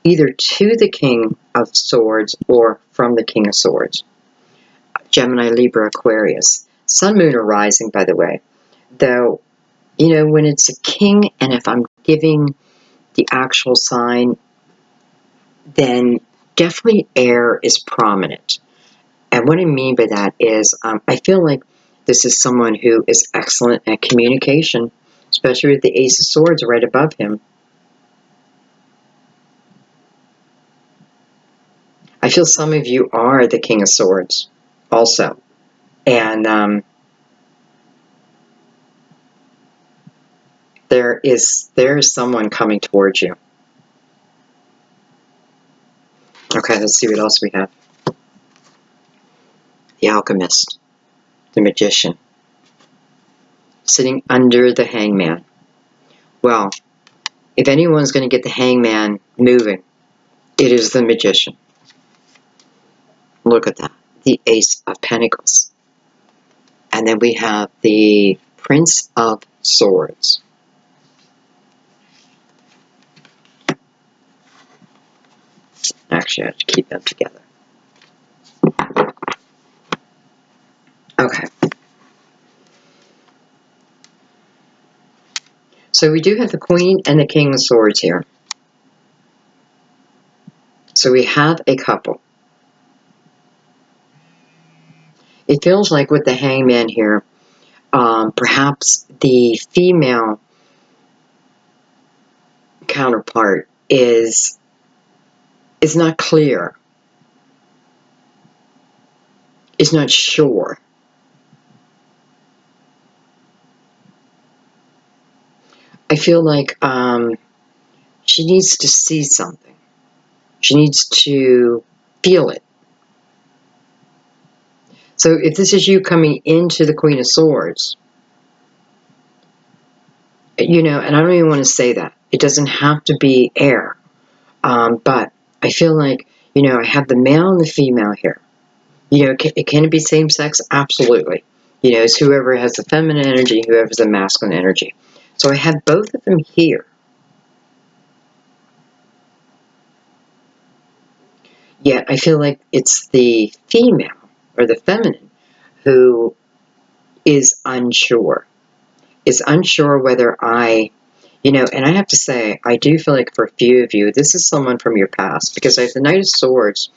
either to the King of Swords or from the King of Swords. Gemini, Libra, Aquarius. Sun, Moon, or Rising, by the way. Though, you know, when it's a king, and if I'm giving the actual sign, then definitely air is prominent. And what I mean by that is I feel like this is someone who is excellent at communication, especially with the Ace of Swords right above him. I feel some of you are the King of Swords also. And there is someone coming towards you. Okay, let's see what else we have. The Alchemist, the Magician, sitting under the Hangman. Well, if anyone's going to get the Hangman moving, it is the Magician. Look at that. The Ace of Pentacles. And then we have the Prince of Swords. Actually, I have to keep them together. Okay. So we do have the Queen and the King of Swords here. So we have a couple. It feels like with the Hangman here, perhaps the female counterpart is not clear, is not sure. I feel like she needs to see something. She needs to feel it. So if this is you coming into the Queen of Swords, you know, and I don't even want to say that. It doesn't have to be air. But I feel like, you know, I have the male and the female here. You know, can it be same sex? Absolutely. You know, it's whoever has the feminine energy, whoever has the masculine energy. So I have both of them here. Yet I feel like it's the female or the feminine who is unsure. Is unsure whether you know, and I have to say, I do feel like for a few of you, this is someone from your past, because I have the Knight of Swords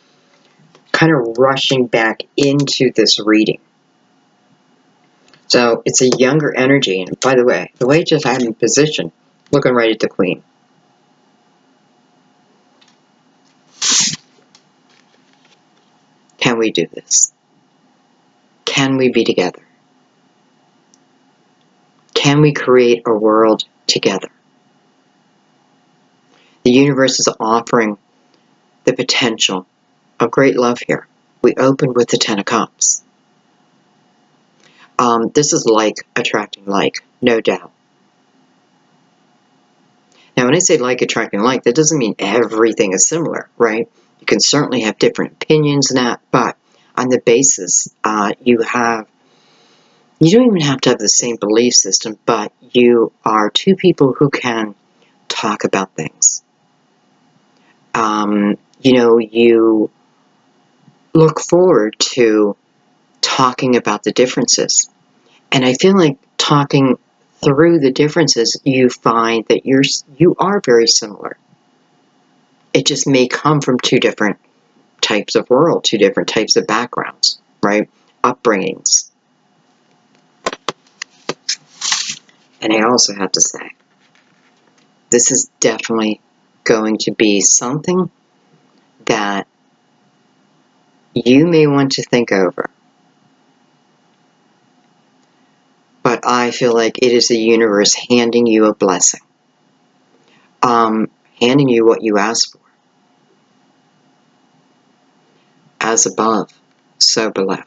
kind of rushing back into this reading. So it's a younger energy. And by the way just I'm in position, looking right at the Queen. Can we do this? Can we be together? Can we create a world together? The universe is offering the potential of great love here. We open with the Ten of Cups. This is like attracting like, no doubt. Now, when I say like attracting like, that doesn't mean everything is similar, right? You can certainly have different opinions in that, but on the basis, you don't even have to have the same belief system, but you are two people who can talk about things. You know, you look forward to talking about the differences. And I feel like talking through the differences, you find that you are very similar. It just may come from two different types of world, two different types of backgrounds, right? Upbringings. And I also have to say, this is definitely going to be something that you may want to think over. But I feel like it is the universe handing you a blessing. Handing you what you asked for. As above, so below.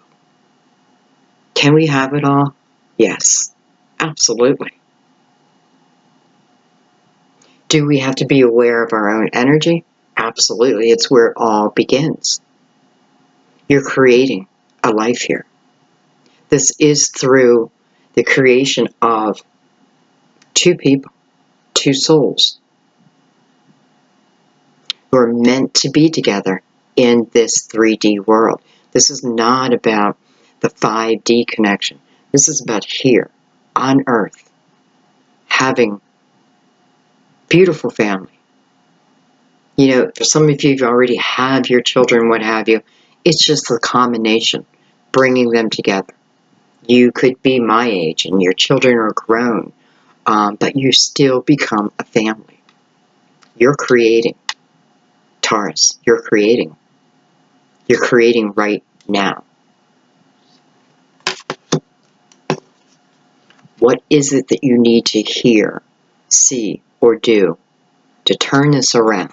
Can we have it all? Yes, absolutely. Do we have to be aware of our own energy? Absolutely. It's where it all begins. You're creating a life here. This is through the creation of two people, two souls, who are meant to be together in this 3D world. This is not about the 5D connection. This is about here, on Earth, having beautiful family. You know, for some of you who already have your children, what have you, it's just the combination, bringing them together. You could be my age and your children are grown, but you still become a family. You're creating. Taurus, you're creating. You're creating right now. What is it that you need to hear, see, or do to turn this around,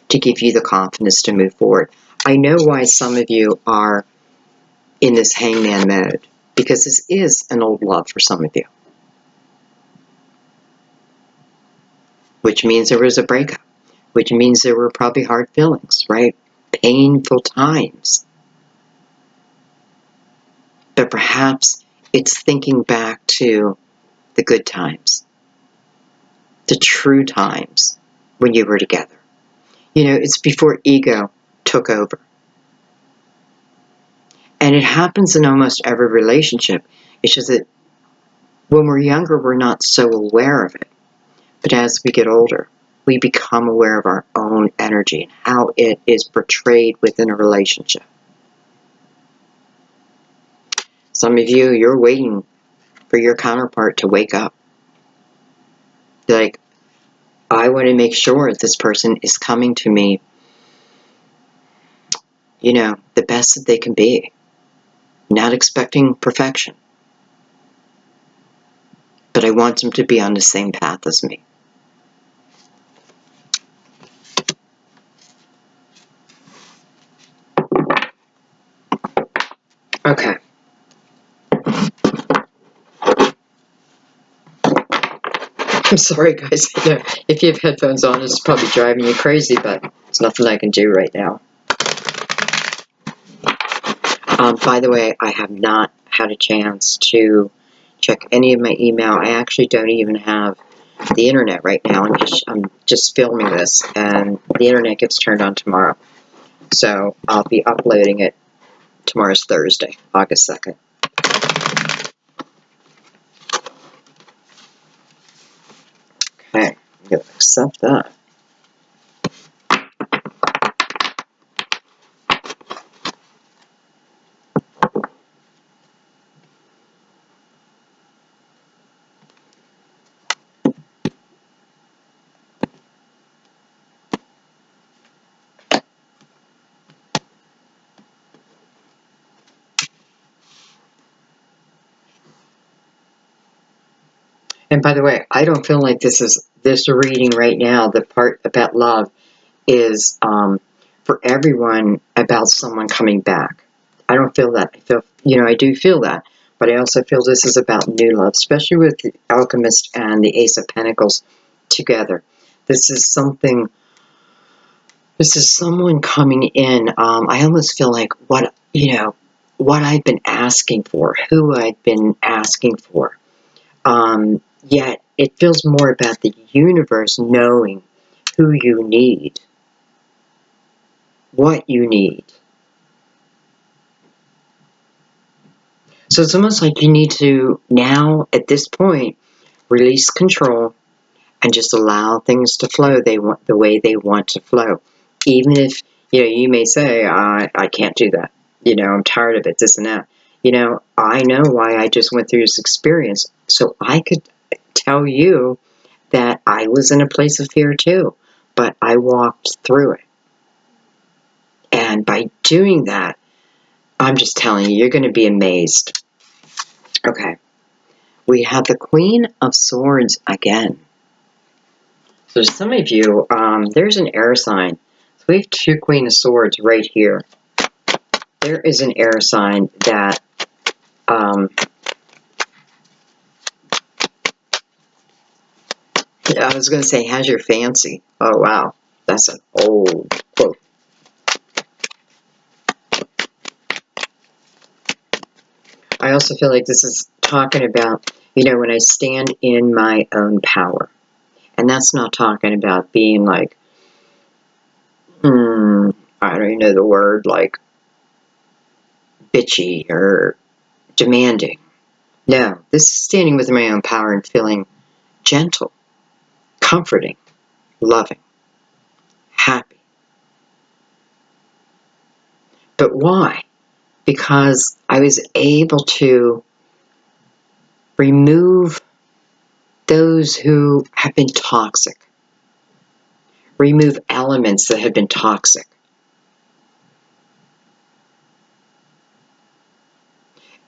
to give you the confidence to move forward? I know why some of you are in this hangman mode, because this is an old love for some of you. Which means there was a breakup. Which means there were probably hard feelings, right? Painful times. But perhaps it's thinking back to the good times, the true times when you were together. You know, it's before ego took over. And it happens in almost every relationship. It's just that when we're younger, we're not so aware of it. But as we get older, we become aware of our own energy and how it is portrayed within a relationship. Some of you, you're waiting for your counterpart to wake up. Like, I want to make sure this person is coming to me, you know, the best that they can be. Not expecting perfection. But I want them to be on the same path as me. Okay. I'm sorry, guys. You know, if you have headphones on, it's probably driving you crazy, but there's nothing I can do right now. By the way, I have not had a chance to check any of my email. I actually don't even have the internet right now. I'm just filming this, and the internet gets turned on tomorrow. So I'll be uploading it. Tomorrow's Thursday, August 2nd. Okay, I'm going to accept that. And by the way, I don't feel like this reading right now, the part about love, is for everyone about someone coming back. I don't feel that. I feel, you know, I do feel that, but I also feel this is about new love, especially with the Alchemist and the Ace of Pentacles together. This is something. This is someone coming in. I almost feel like what I've been asking for, who I've been asking for. Yet it feels more about the universe knowing who you need, what you need. So it's almost like you need to now, at this point, release control and just allow things to flow the way they want to flow. Even if, you know, you may say, I can't do that. You know, I'm tired of it, this and that. You know, I know why I just went through this experience. So I could tell you that I was in a place of fear too, but I walked through it. And by doing that, I'm just telling you, you're going to be amazed. Okay. We have the Queen of Swords again. So some of you, there's an air sign. So we have two Queen of Swords right here. There is an air sign that I was going to say has your fancy. Oh, wow. That's an old quote. I also feel like this is talking about, you know, when I stand in my own power. And that's not talking about being like, I don't even know the word, like bitchy or demanding. No, this is standing with my own power and feeling gentle, comforting, loving, happy. But why? Because I was able to remove those who have been toxic, remove elements that have been toxic.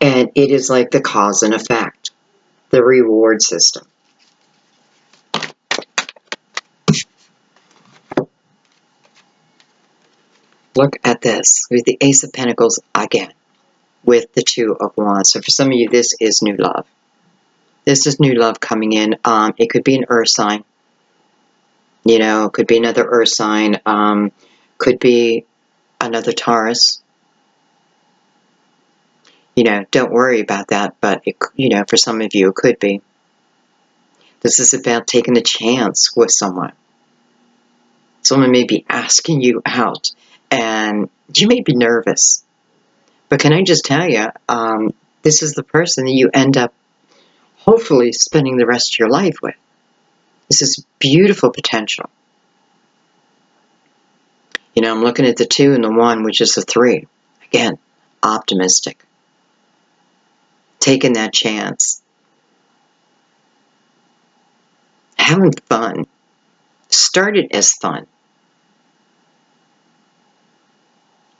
And it is like the cause and effect, the reward system. Look at this with the Ace of Pentacles again, with the Two of Wands. So for some of you, this is new love. This is new love coming in. It could be an earth sign. You know, it could be another earth sign. Could be another Taurus. You know, don't worry about that, but, you know, for some of you, it could be. This is about taking a chance with someone. Someone may be asking you out, and you may be nervous. But can I just tell you, this is the person that you end up hopefully spending the rest of your life with. This is beautiful potential. You know, I'm looking at the 2 and the 1, which is the 3. Again, optimistic. Taking that chance. Having fun. Start it as fun.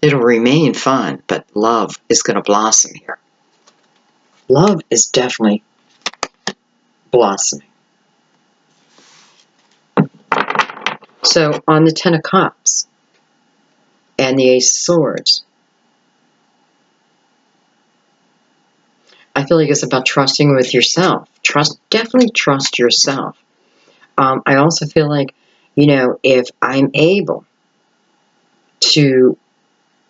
It'll remain fun, but love is going to blossom here. Love is definitely blossoming. So on the 10 of Cups and the Ace of Swords, I feel like it's about trusting with yourself. Definitely trust yourself. I also feel like, you know, if I'm able to,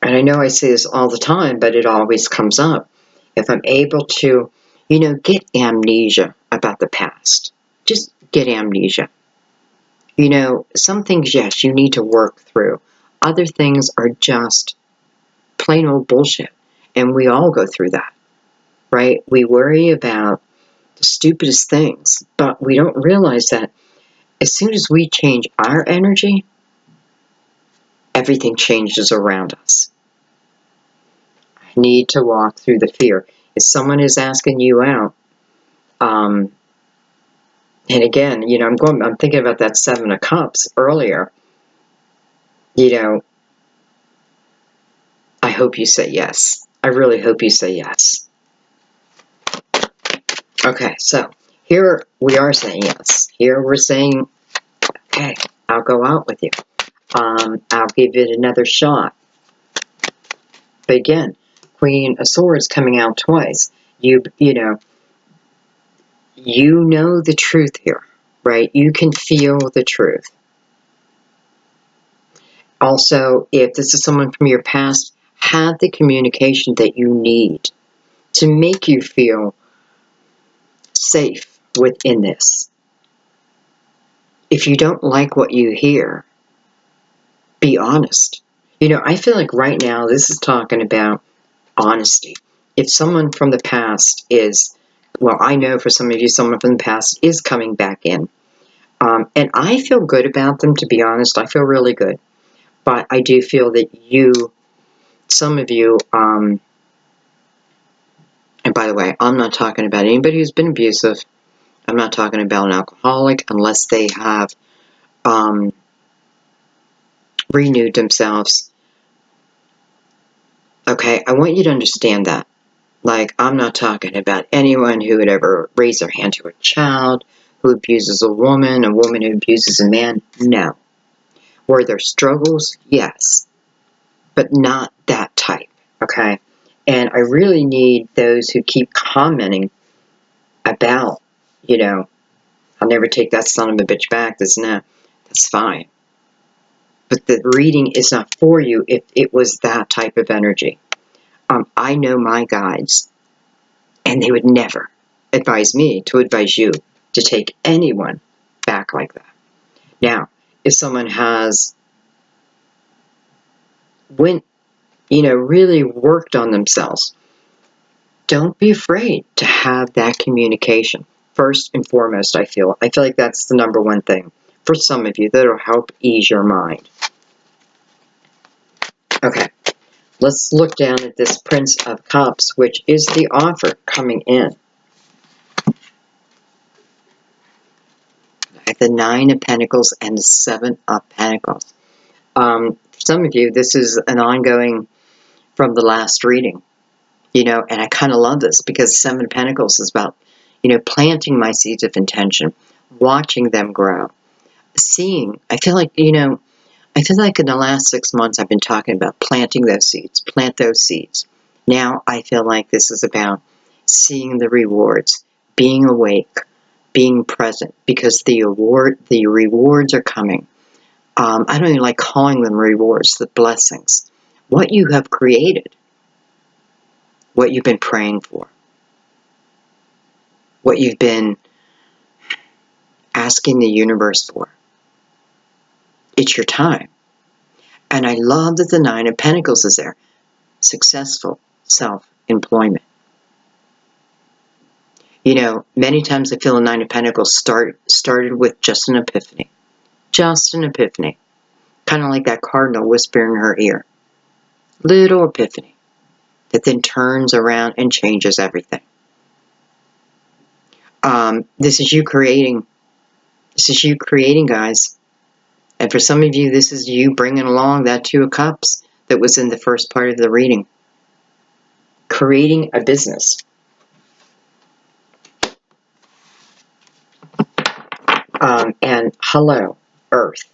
and I know I say this all the time, but it always comes up. If I'm able to, you know, get amnesia about the past, just get amnesia. You know, some things, yes, you need to work through. Other things are just plain old bullshit. And we all go through that, right? We worry about the stupidest things, but we don't realize that as soon as we change our energy, everything changes around us. I need to walk through the fear. If someone is asking you out, and again, you know, I'm thinking about that 7 of Cups earlier. You know, I hope you say yes. I really hope you say yes. Okay, so here we are saying yes. Here we're saying, okay, I'll go out with you. I'll give it another shot. But again, Queen of Swords coming out twice. You know the truth here, right? You can feel the truth. Also, if this is someone from your past, have the communication that you need to make you feel safe within this. If you don't like what you hear, be honest. You know, I feel like right now this is talking about honesty. If someone from the past is, well, I know for some of you, someone from the past is coming back in. And I feel good about them, to be honest. I feel really good. But I do feel that some of you, and by the way, I'm not talking about anybody who's been abusive. I'm not talking about an alcoholic unless they have renewed themselves. Okay, I want you to understand that. Like, I'm not talking about anyone who would ever raise their hand to a child, who abuses a woman who abuses a man. No. Were there struggles? Yes. But not that type, okay? And I really need those who keep commenting about, you know, I'll never take that son of a bitch back, that's fine. But the reading is not for you if it was that type of energy. I know my guides, and they would never advise me to advise you to take anyone back like that. Now, if someone has really worked on themselves, don't be afraid to have that communication. First and foremost, I feel like that's the number one thing for some of you that'll help ease your mind. Okay, let's look down at this Prince of Cups, which is the offer coming in. At the 9 of Pentacles and the 7 of Pentacles. For some of you, this is an ongoing from the last reading, you know, and I kind of love this because 7 of Pentacles is about, you know, planting my seeds of intention, watching them grow, seeing. I feel like in the last 6 months I've been talking about planting those seeds, plant those seeds. Now I feel like this is about seeing the rewards, being awake, being present, because the rewards are coming. I don't even like calling them rewards, the blessings. What you have created what you've been praying for, what you've been asking the universe for. It's your time. And I love that the Nine of Pentacles is there. Successful self-employment. You know, many times I feel the Nine of Pentacles started with just an epiphany. Just an epiphany. Kind of like that cardinal whispering in her ear. Little epiphany. That then turns around and changes everything. This is you creating. This is you creating, guys. And for some of you, this is you bringing along that Two of Cups that was in the first part of the reading. Creating a business. And hello, Earth.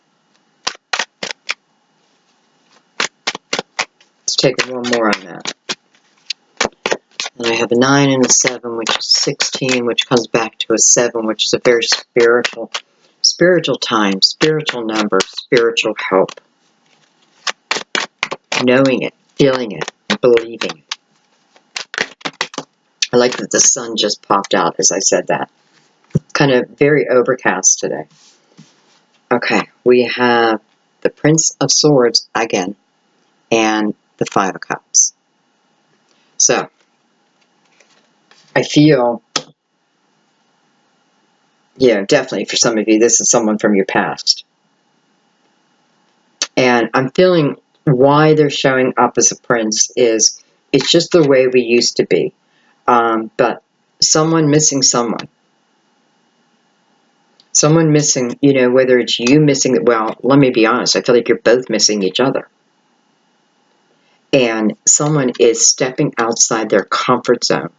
Let's take one more on that. And I have a 9 and a 7, which is 16, which comes back to a 7, which is a very spiritual time, spiritual number, spiritual help. Knowing it, feeling it, believing it. I like that the sun just popped out as I said that. Kind of very overcast today. Okay, we have the Prince of Swords again, and the Five of Cups. So, I feel, definitely for some of you, this is someone from your past. And I'm feeling why they're showing up as a prince is, it's just the way we used to be. But someone missing someone. Someone missing, whether it's you missing, well, let me be honest, I feel like you're both missing each other. And someone is stepping outside their comfort zone.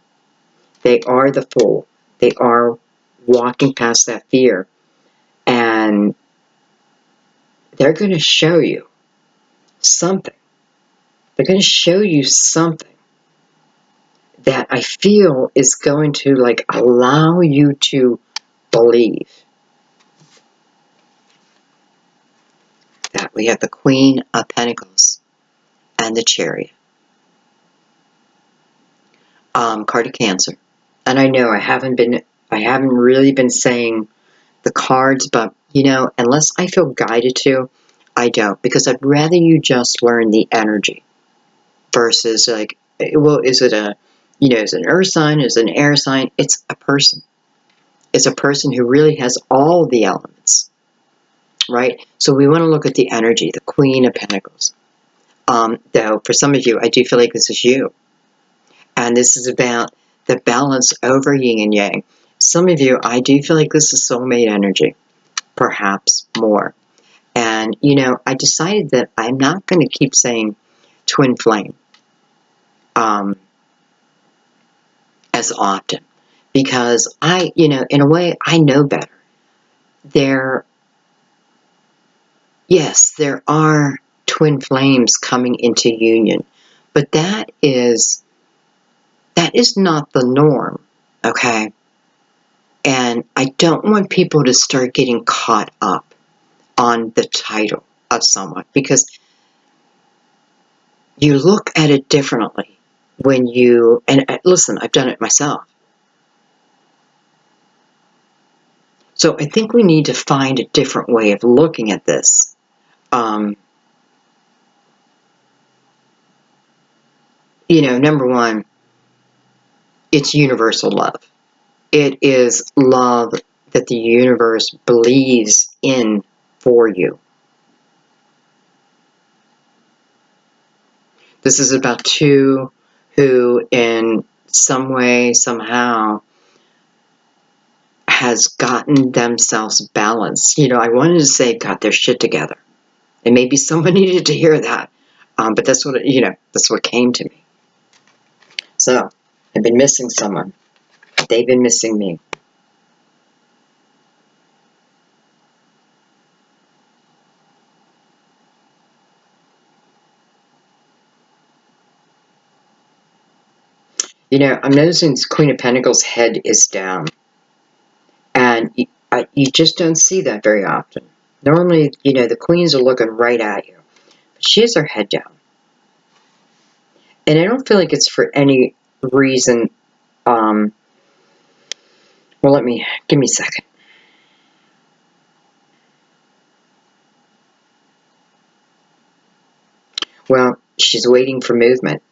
They are the Fool. They are walking past that fear. And they're going to show you something. They're going to show you something that I feel is going to allow you to believe. That we have the Queen of Pentacles and the Chariot. Card of Cancer. And I know I haven't really been saying the cards, but unless I feel guided to, I don't, because I'd rather you just learn the energy versus is it is it an earth sign, is it an air sign? It's a person. It's a person who really has all the elements, right? So we want to look at the energy, the Queen of Pentacles. Though for some of you, I do feel like this is you. And this is about the balance over yin and yang. Some of you, I do feel like this is soulmate energy, perhaps more. And, I decided that I'm not going to keep saying twin flame as often. Because in a way, I know better. Yes, there are twin flames coming into union. But that is not the norm, okay? And I don't want people to start getting caught up on the title of someone, because you look at it differently when you, and listen, I've done it myself. So I think we need to find a different way of looking at this. Number one, it's universal love. It is love that the universe believes in for you. This is about two who in some way, somehow, has gotten themselves balanced. I wanted to say got their shit together. And maybe someone needed to hear that. But that's what, that's what came to me. So, I've been missing someone. They've been missing me. I'm noticing this Queen of Pentacles head is down. And you just don't see that very often. Normally, the queens are looking right at you. But she has her head down. And I don't feel like it's for any reason, well, give me a second. Well, she's waiting for movement.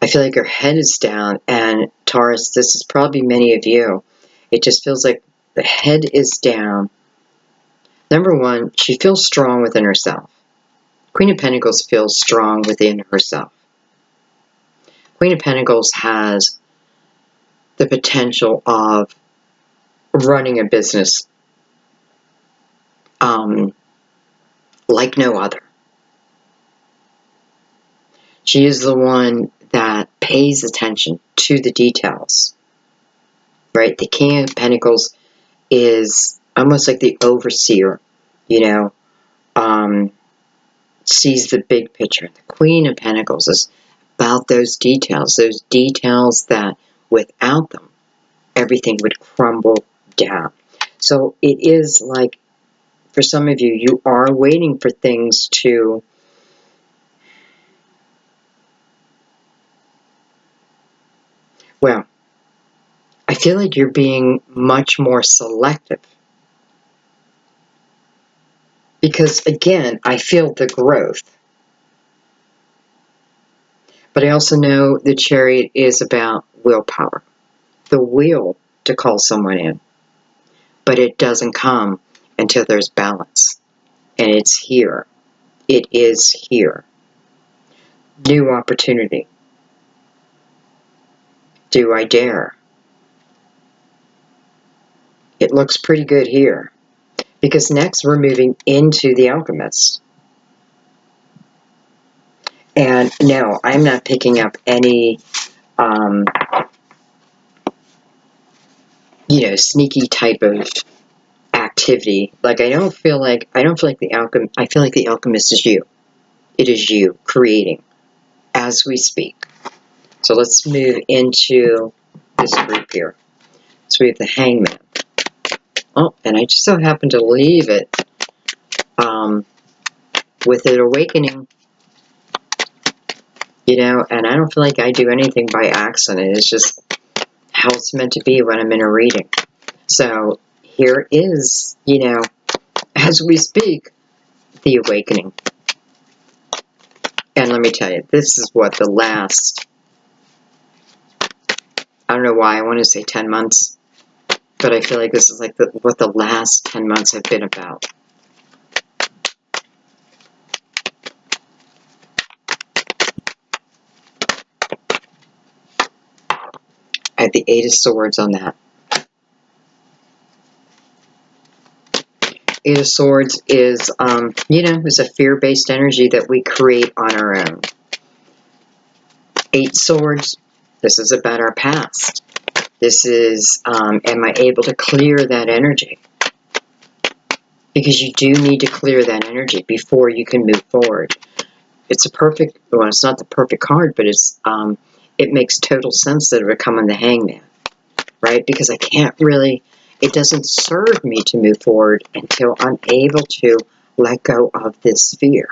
I feel like her head is down, and Taurus, this is probably many of you. It just feels like the head is down. Number one, she feels strong within herself. Queen of Pentacles feels strong within herself. Queen of Pentacles has the potential of running a business like no other. She is the one that pays attention to the details, right? The King of Pentacles is almost like the overseer, you know, sees the big picture. The Queen of Pentacles is about those details that without them, everything would crumble down. So it is like, for some of you, you are waiting for things to, well, I feel like you're being much more selective. Because again, I feel the growth. But I also know the Chariot is about willpower. The will to call someone in. But it doesn't come until there's balance. And it's here. It is here. New opportunity. Do I dare? It looks pretty good here. Because next we're moving into the Alchemist. And no, I'm not picking up any, sneaky type of activity. Like I feel like the alchemist. I feel like the alchemist is you. It is you creating as we speak. So let's move into this group here. So we have the Hangman. Oh, and I just so happened to leave it with an awakening. And I don't feel like I do anything by accident. It's just how it's meant to be when I'm in a reading. So here is, as we speak, the awakening. And let me tell you, this is what the last, I don't know why I want to say 10 months, but I feel like this is like what the last 10 months have been about. I have the Eight of Swords on that. Eight of Swords is, is a fear-based energy that we create on our own. Eight Swords, this is about our past. This is, am I able to clear that energy? Because you do need to clear that energy before you can move forward. It's a perfect, well, it's not the perfect card, but it's, it makes total sense that it would come on the Hangman, right? Because I can't really, it doesn't serve me to move forward until I'm able to let go of this fear.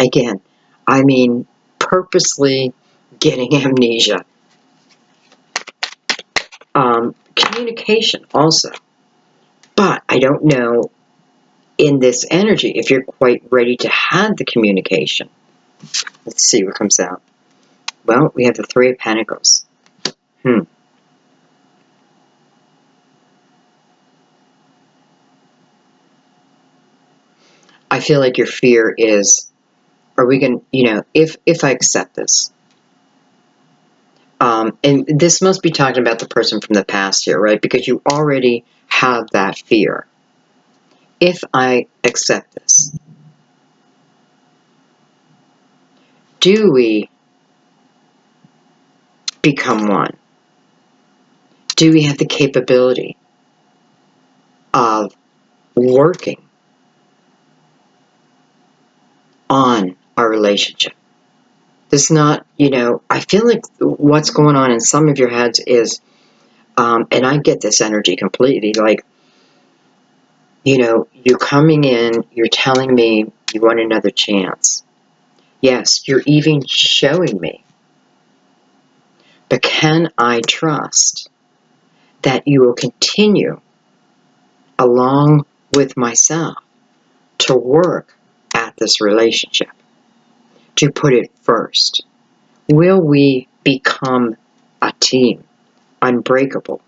Again, I mean, purposely getting amnesia. Communication also. But I don't know in this energy if you're quite ready to have the communication. Let's see what comes out. Well, we have the Three of Pentacles. I feel like your fear is, are we going to, if I accept this, and this must be talking about the person from the past here, right? Because you already have that fear. If I accept this, do we become one? Do we have the capability of working on our relationship? This is not, I feel like what's going on in some of your heads is, and I get this energy completely, like, you're coming in, you're telling me you want another chance. Yes, you're even showing me But can I trust that you will continue along with myself to work at this relationship, to put it first? Will we become a team, unbreakable?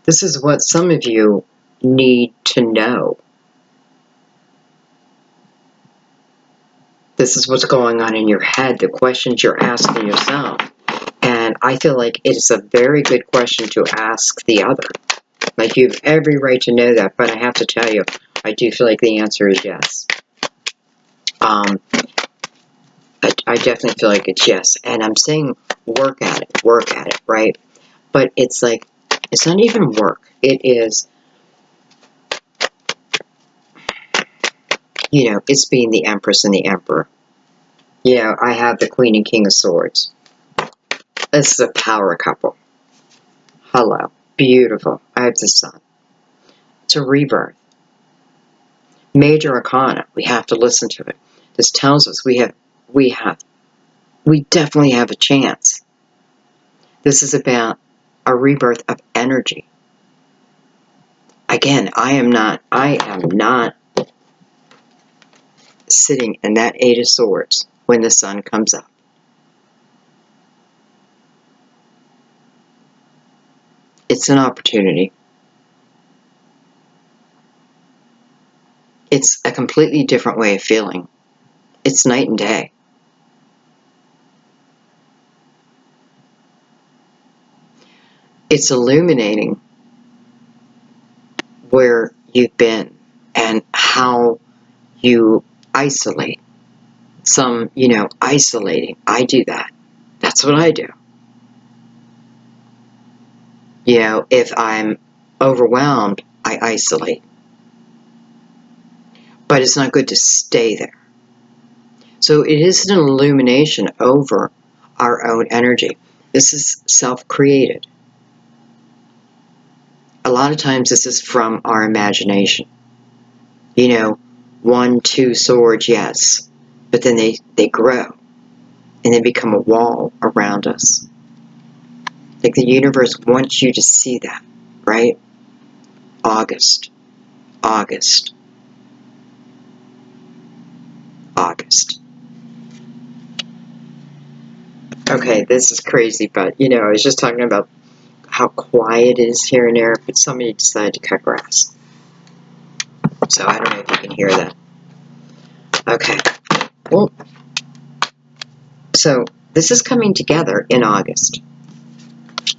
This is what some of you need to know. This is what's going on in your head, the questions you're asking yourself. And I feel like it's a very good question to ask the other. Like, you have every right to know that, but I have to tell you, I do feel like the answer is yes. I definitely feel like it's yes. And I'm saying work at it, right? But it's like, it's not even work. It is, you know, it's being the Empress and the Emperor. You know, I have the Queen and King of Swords. This is a power couple. Hello. Beautiful. I have the Sun. It's a rebirth. Major Arcana. We have to listen to it. This tells us we definitely have a chance. This is about a rebirth of energy. Again, I am not sitting in that Eight of Swords when the Sun comes up. It's an opportunity. It's a completely different way of feeling. It's night and day. It's illuminating where you've been and how you isolate. Some, you know, isolating. I do that. That's what I do. You know, if I'm overwhelmed, I isolate. But it's not good to stay there. So it is an illumination over our own energy. This is self-created. A lot of times this is from our imagination. You know, 1, 2 swords, yes. But then they grow. And they become a wall around us. Like the universe wants you to see that, right? August. August. August. Okay, this is crazy, but, you know, I was just talking about how quiet it is here and there, but somebody decided to cut grass. So I don't know if you can hear that. Okay. Well, so this is coming together in August.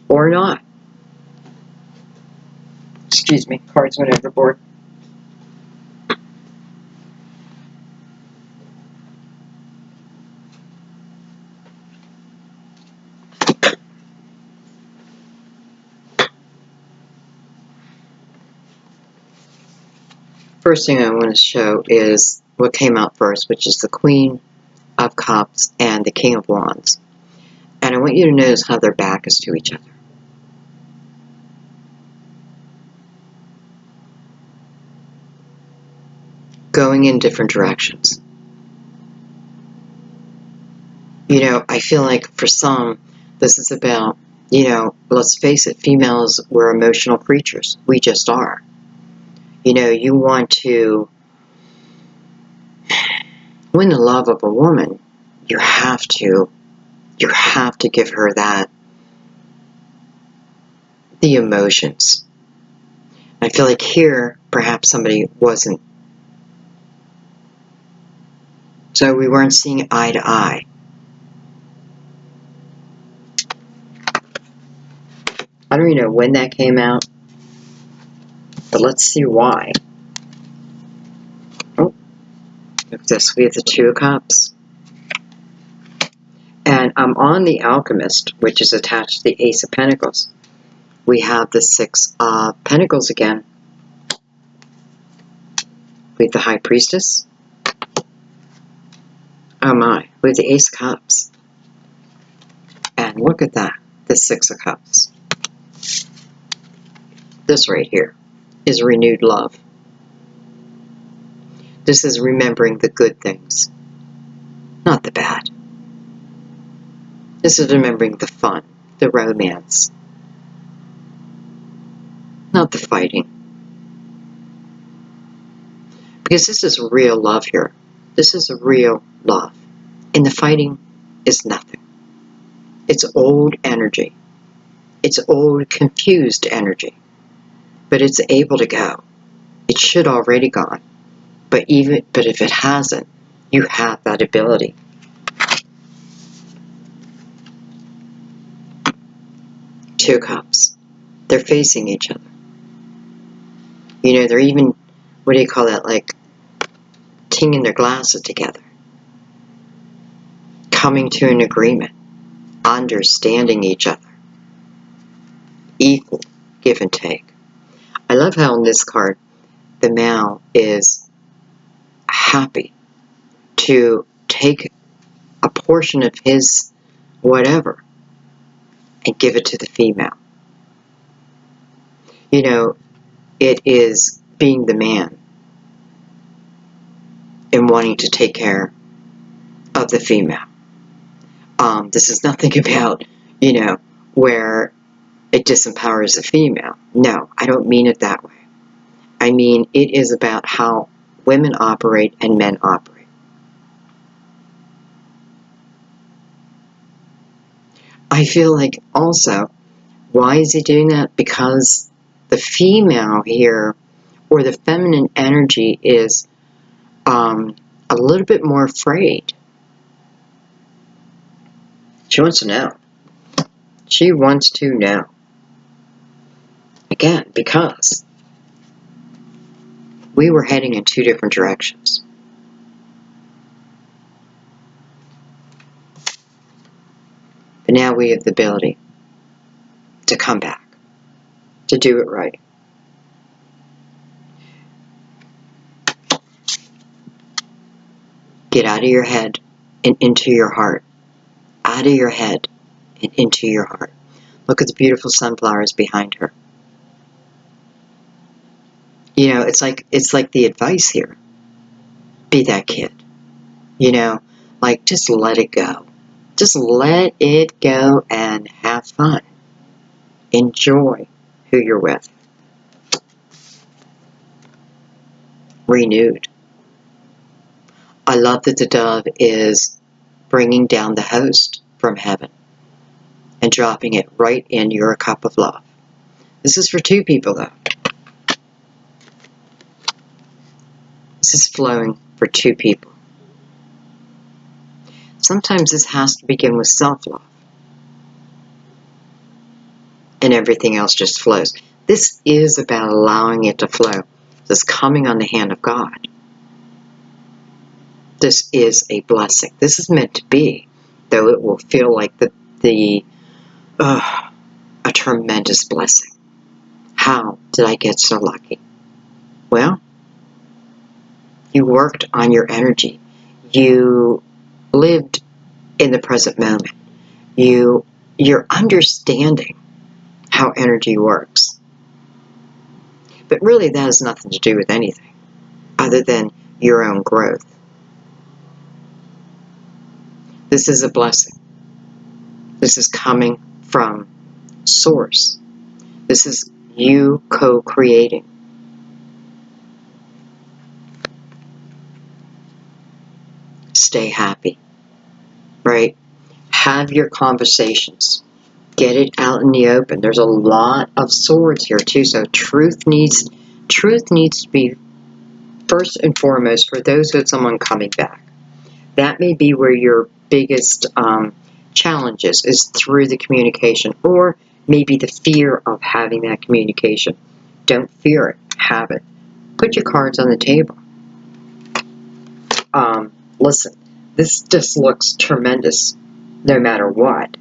Or not. Excuse me, cards went overboard. First thing I want to show is what came out first, which is the Queen of Cups and the King of Wands. And I want you to notice how their back is to each other. Going in different directions. You know, I feel like for some, this is about, you know, let's face it, females, we're emotional creatures. We just are. You know, you want to win the love of a woman, you have to give her that, the emotions. I feel like here, perhaps somebody wasn't, so we weren't seeing eye to eye. I don't even know when that came out, but let's see why. Oh, look at this, we have the Two of Cups. And I'm on the Alchemist, which is attached to the Ace of Pentacles. We have the Six of Pentacles again. We have the High Priestess. Oh my, we have the Ace of Cups. And look at that, the Six of Cups. This right here is renewed love. This is remembering the good things, not the bad. This is remembering the fun, the romance, not the fighting. Because this is real love here. This is a real love. And the fighting is nothing. It's old energy. It's old, confused energy. But it's able to go. It should already gone. But if it hasn't, you have that ability. Two Cups. They're facing each other. You know, they're even, what do you call that, like tinging their glasses together. Coming to an agreement. Understanding each other. Equal give and take. I love how on this card, the male is happy to take a portion of his whatever and give it to the female. You know, it is being the man and wanting to take care of the female. This is nothing about, you know, where it disempowers the female. No, I don't mean it that way. I mean, it is about how women operate and men operate. I feel like also, why is he doing that? Because the female here, or the feminine energy, is a little bit more afraid. She wants to know. She wants to know. Again, because we were heading in two different directions. But now we have the ability to come back, to do it right. Get out of your head and into your heart. Out of your head and into your heart. Look at the beautiful sunflowers behind her. You know, it's like the advice here. Be that kid. You know, like just let it go. Just let it go and have fun. Enjoy who you're with. Renewed. I love that the dove is bringing down the host from heaven and dropping it right in your cup of love. This is for two people, though. This is flowing for two people. Sometimes this has to begin with self-love. And everything else just flows. This is about allowing it to flow. This coming on the hand of God. This is a blessing. This is meant to be, though it will feel like a tremendous blessing. How did I get so lucky? Well, you worked on your energy. You lived in the present moment. You're understanding how energy works. But really that has nothing to do with anything other than your own growth. This is a blessing. This is coming from Source. This is you co-creating. Stay happy, right? Have your conversations. Get it out in the open. There's a lot of swords here too, so truth needs to be first and foremost for those with someone coming back. That may be where your biggest challenges is through the communication, or maybe the fear of having that communication. Don't fear it. Have it. Put your cards on the table. Listen, this just looks tremendous no matter what.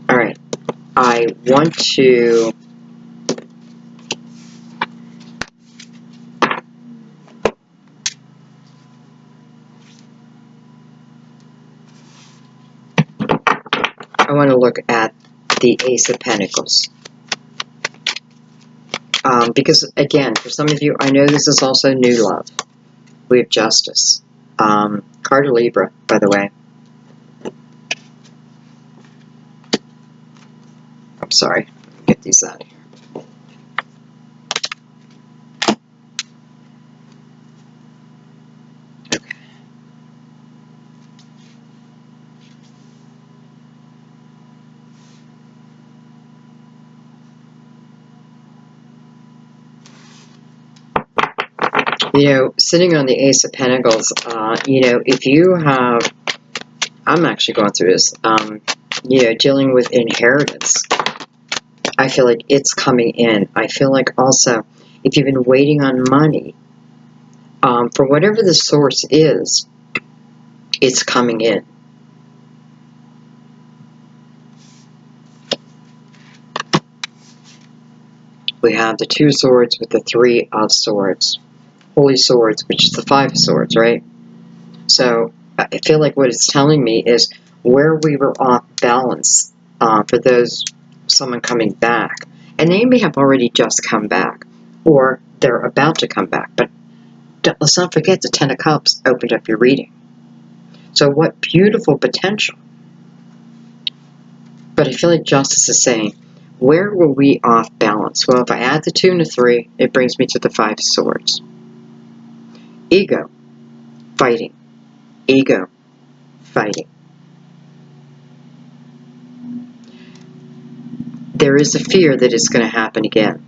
Alright, I want to look at the Ace of Pentacles. Because, again, for some of you, I know this is also new love. We have Justice. Card of Libra, by the way. I'm sorry. Get these out of here. Okay. You know, sitting on the Ace of Pentacles, you know, if you have, I'm actually going through this, you know, dealing with inheritance, I feel like it's coming in. I feel like also, if you've been waiting on money, for whatever the source is, it's coming in. We have the Two of Swords with the Three of Swords. Holy Swords, which is the Five of Swords, right? So I feel like what it's telling me is where we were off balance for those, someone coming back. And they may have already just come back, or they're about to come back. But let's not forget the Ten of Cups opened up your reading. So what beautiful potential. But I feel like Justice is saying, where were we off balance? Well, if I add the 2 and the 3, it brings me to the 5 of Swords. Ego, fighting. Ego, fighting. There is a fear that it's going to happen again.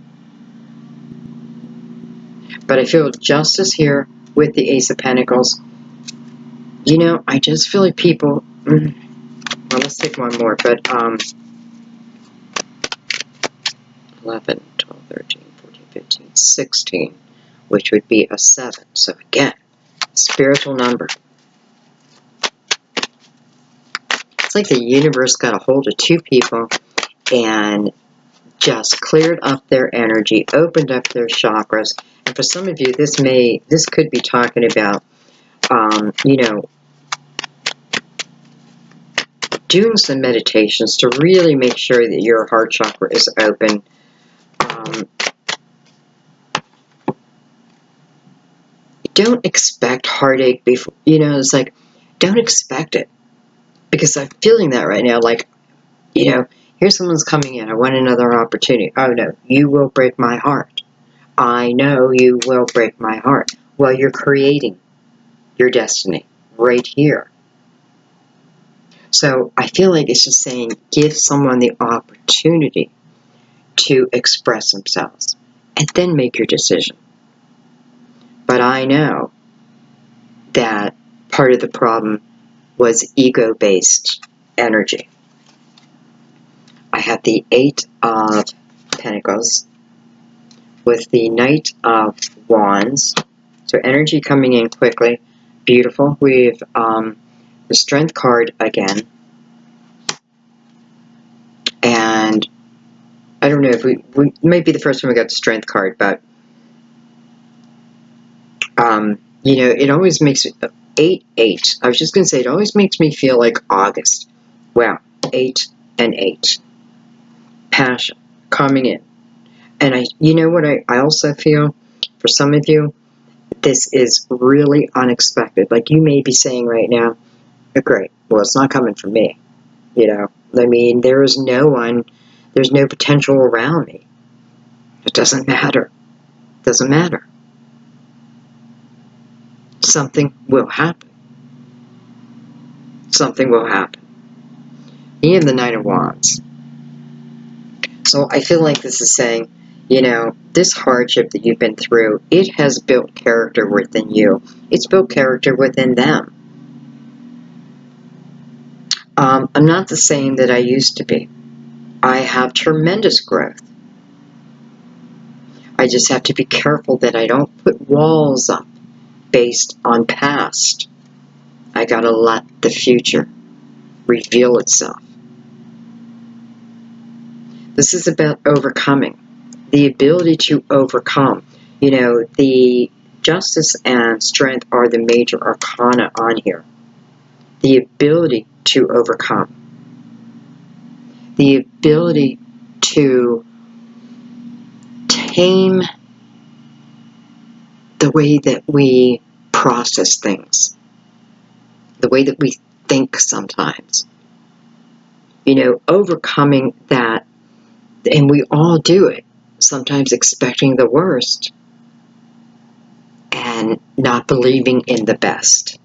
But I feel Justice here with the Ace of Pentacles. You know, I just feel like people... well, let's take one more. But 11, 12, 13, 14, 15, 16, which would be a 7. So again, spiritual number. It's like the universe got a hold of two people and just cleared up their energy, opened up their chakras. And for some of you, this could be talking about, you know, doing some meditations to really make sure that your heart chakra is open. Don't expect heartache before, you know, it's like, don't expect it. Because I'm feeling that right now, like, you know, here's someone's coming in, I want another opportunity. Oh no, you will break my heart. I know you will break my heart. Well, you're creating your destiny right here. So I feel like it's just saying, give someone the opportunity to express themselves and then make your decision. But I know that part of the problem was ego-based energy. I have the 8 of Pentacles with the Knight of Wands. So energy coming in quickly. Beautiful. We've the Strength card again. And I don't know if we might be the first time we got the Strength card, but you know, it always makes 8-8. I was just going to say, it always makes me feel like August. Wow, 8 and 8. Passion coming in. And you know what I also feel, for some of you, this is really unexpected. Like you may be saying right now, oh, great, well, it's not coming from me. You know, I mean, there's no potential around me. It doesn't matter. It doesn't matter. Something will happen. Something will happen. You have the Knight of Wands. So I feel like this is saying, you know, this hardship that you've been through, it has built character within you. It's built character within them. I'm not the same that I used to be. I have tremendous growth. I just have to be careful that I don't put walls up based on past. I gotta let the future reveal itself. This is about overcoming. The ability to overcome. You know, the Justice and Strength are the major arcana on here. The ability to overcome. The ability to tame the way that we process things. The way that we think sometimes. You know, overcoming that And we all do it, sometimes expecting the worst and not believing in the best.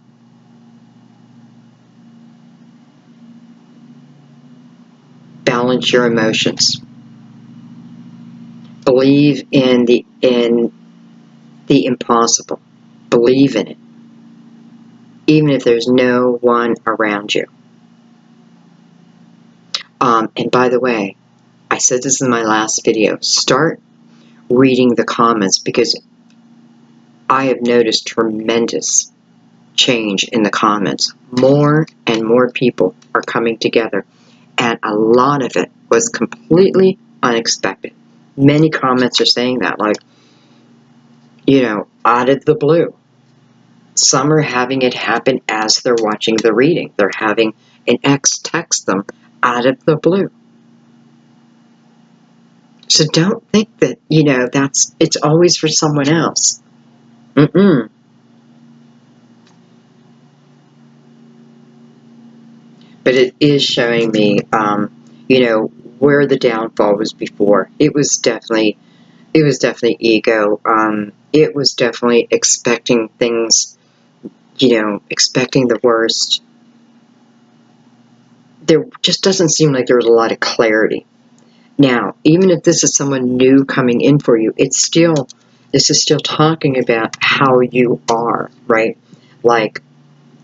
Balance your emotions. Believe in the impossible. Believe in it, even if there's no one around you. And by the way, I said this in my last video, start reading the comments, because I have noticed tremendous change in the comments. More and more people are coming together, and a lot of it was completely unexpected. Many comments are saying that, like, out of the blue. Some are having it happen as they're watching the reading. They're having an ex text them out of the blue. So don't think that, it's always for someone else. But it is showing me, where the downfall was before. It was definitely ego. It was definitely expecting things, expecting the worst. There just doesn't seem like there was a lot of clarity. Now, even if this is someone new coming in for you, this is still talking about how you are, right? Like,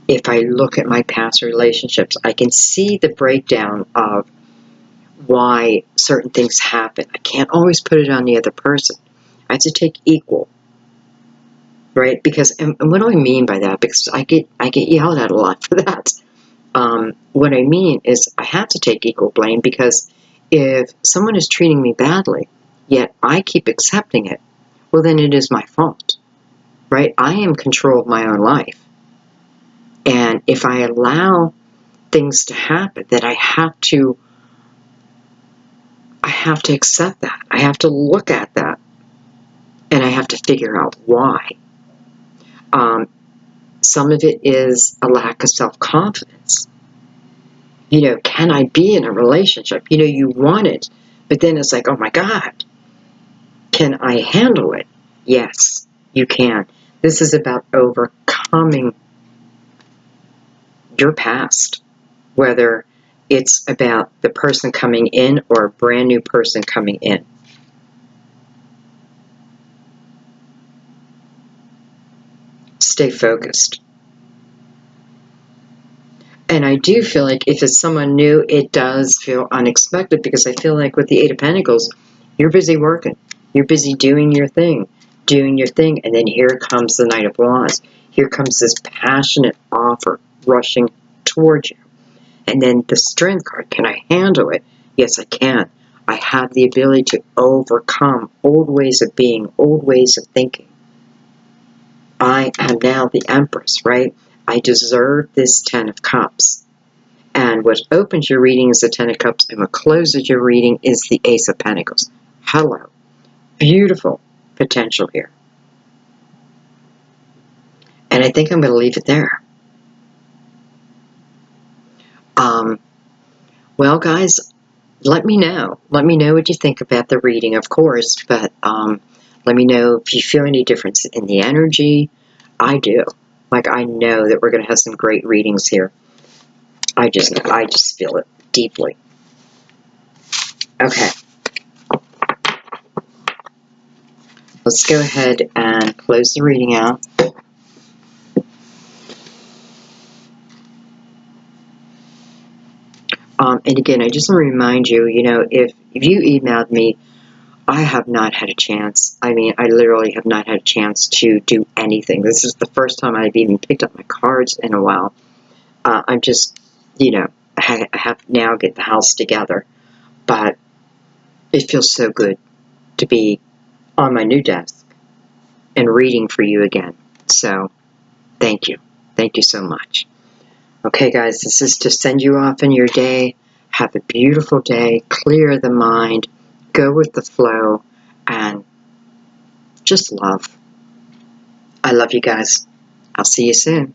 if I look at my past relationships, I can see the breakdown of why certain things happen. I can't always put it on the other person. I have to take equal, right? Because, and what do I mean by that? Because I get yelled at a lot for that. What I mean is I have to take equal blame, because if someone is treating me badly, yet I keep accepting it, well, then it is my fault, right? I am in control of my own life. And if I allow things to happen, then I have to accept that. I have to look at that, and I have to figure out why. Some of it is a lack of self-confidence. Can I be in a relationship? You want it, but then it's like, oh my God, can I handle it? Yes, you can. This is about overcoming your past, whether it's about the person coming in or a brand new person coming in. Stay focused. And I do feel like if it's someone new, it does feel unexpected, because I feel like with the Eight of Pentacles, you're busy working. You're busy doing your thing, and then here comes the Knight of Wands. Here comes this passionate offer rushing towards you. And then the Strength card, can I handle it? Yes, I can. I have the ability to overcome old ways of being, old ways of thinking. I am now the Empress, right? I deserve this 10 of Cups. And what opens your reading is the 10 of Cups, and what closes your reading is the Ace of Pentacles. Hello. Beautiful potential here. And I think I'm going to leave it there. Well, guys, let me know. Let me know what you think about the reading, of course, but let me know if you feel any difference in the energy. I do. Like, I know that we're going to have some great readings here. I just feel it deeply. Okay. Let's go ahead and close the reading out. And again, I just want to remind you, if you emailed me, I have not had a chance. I mean, I literally have not had a chance to do anything. This is the first time I've even picked up my cards in a while. I'm just, I have to now get the house together. But it feels so good to be on my new desk and reading for you again. So, thank you. Thank you so much. Okay, guys, this is to send you off in your day. Have a beautiful day. Clear the mind. Go with the flow. And just love. I love you guys. I'll see you soon.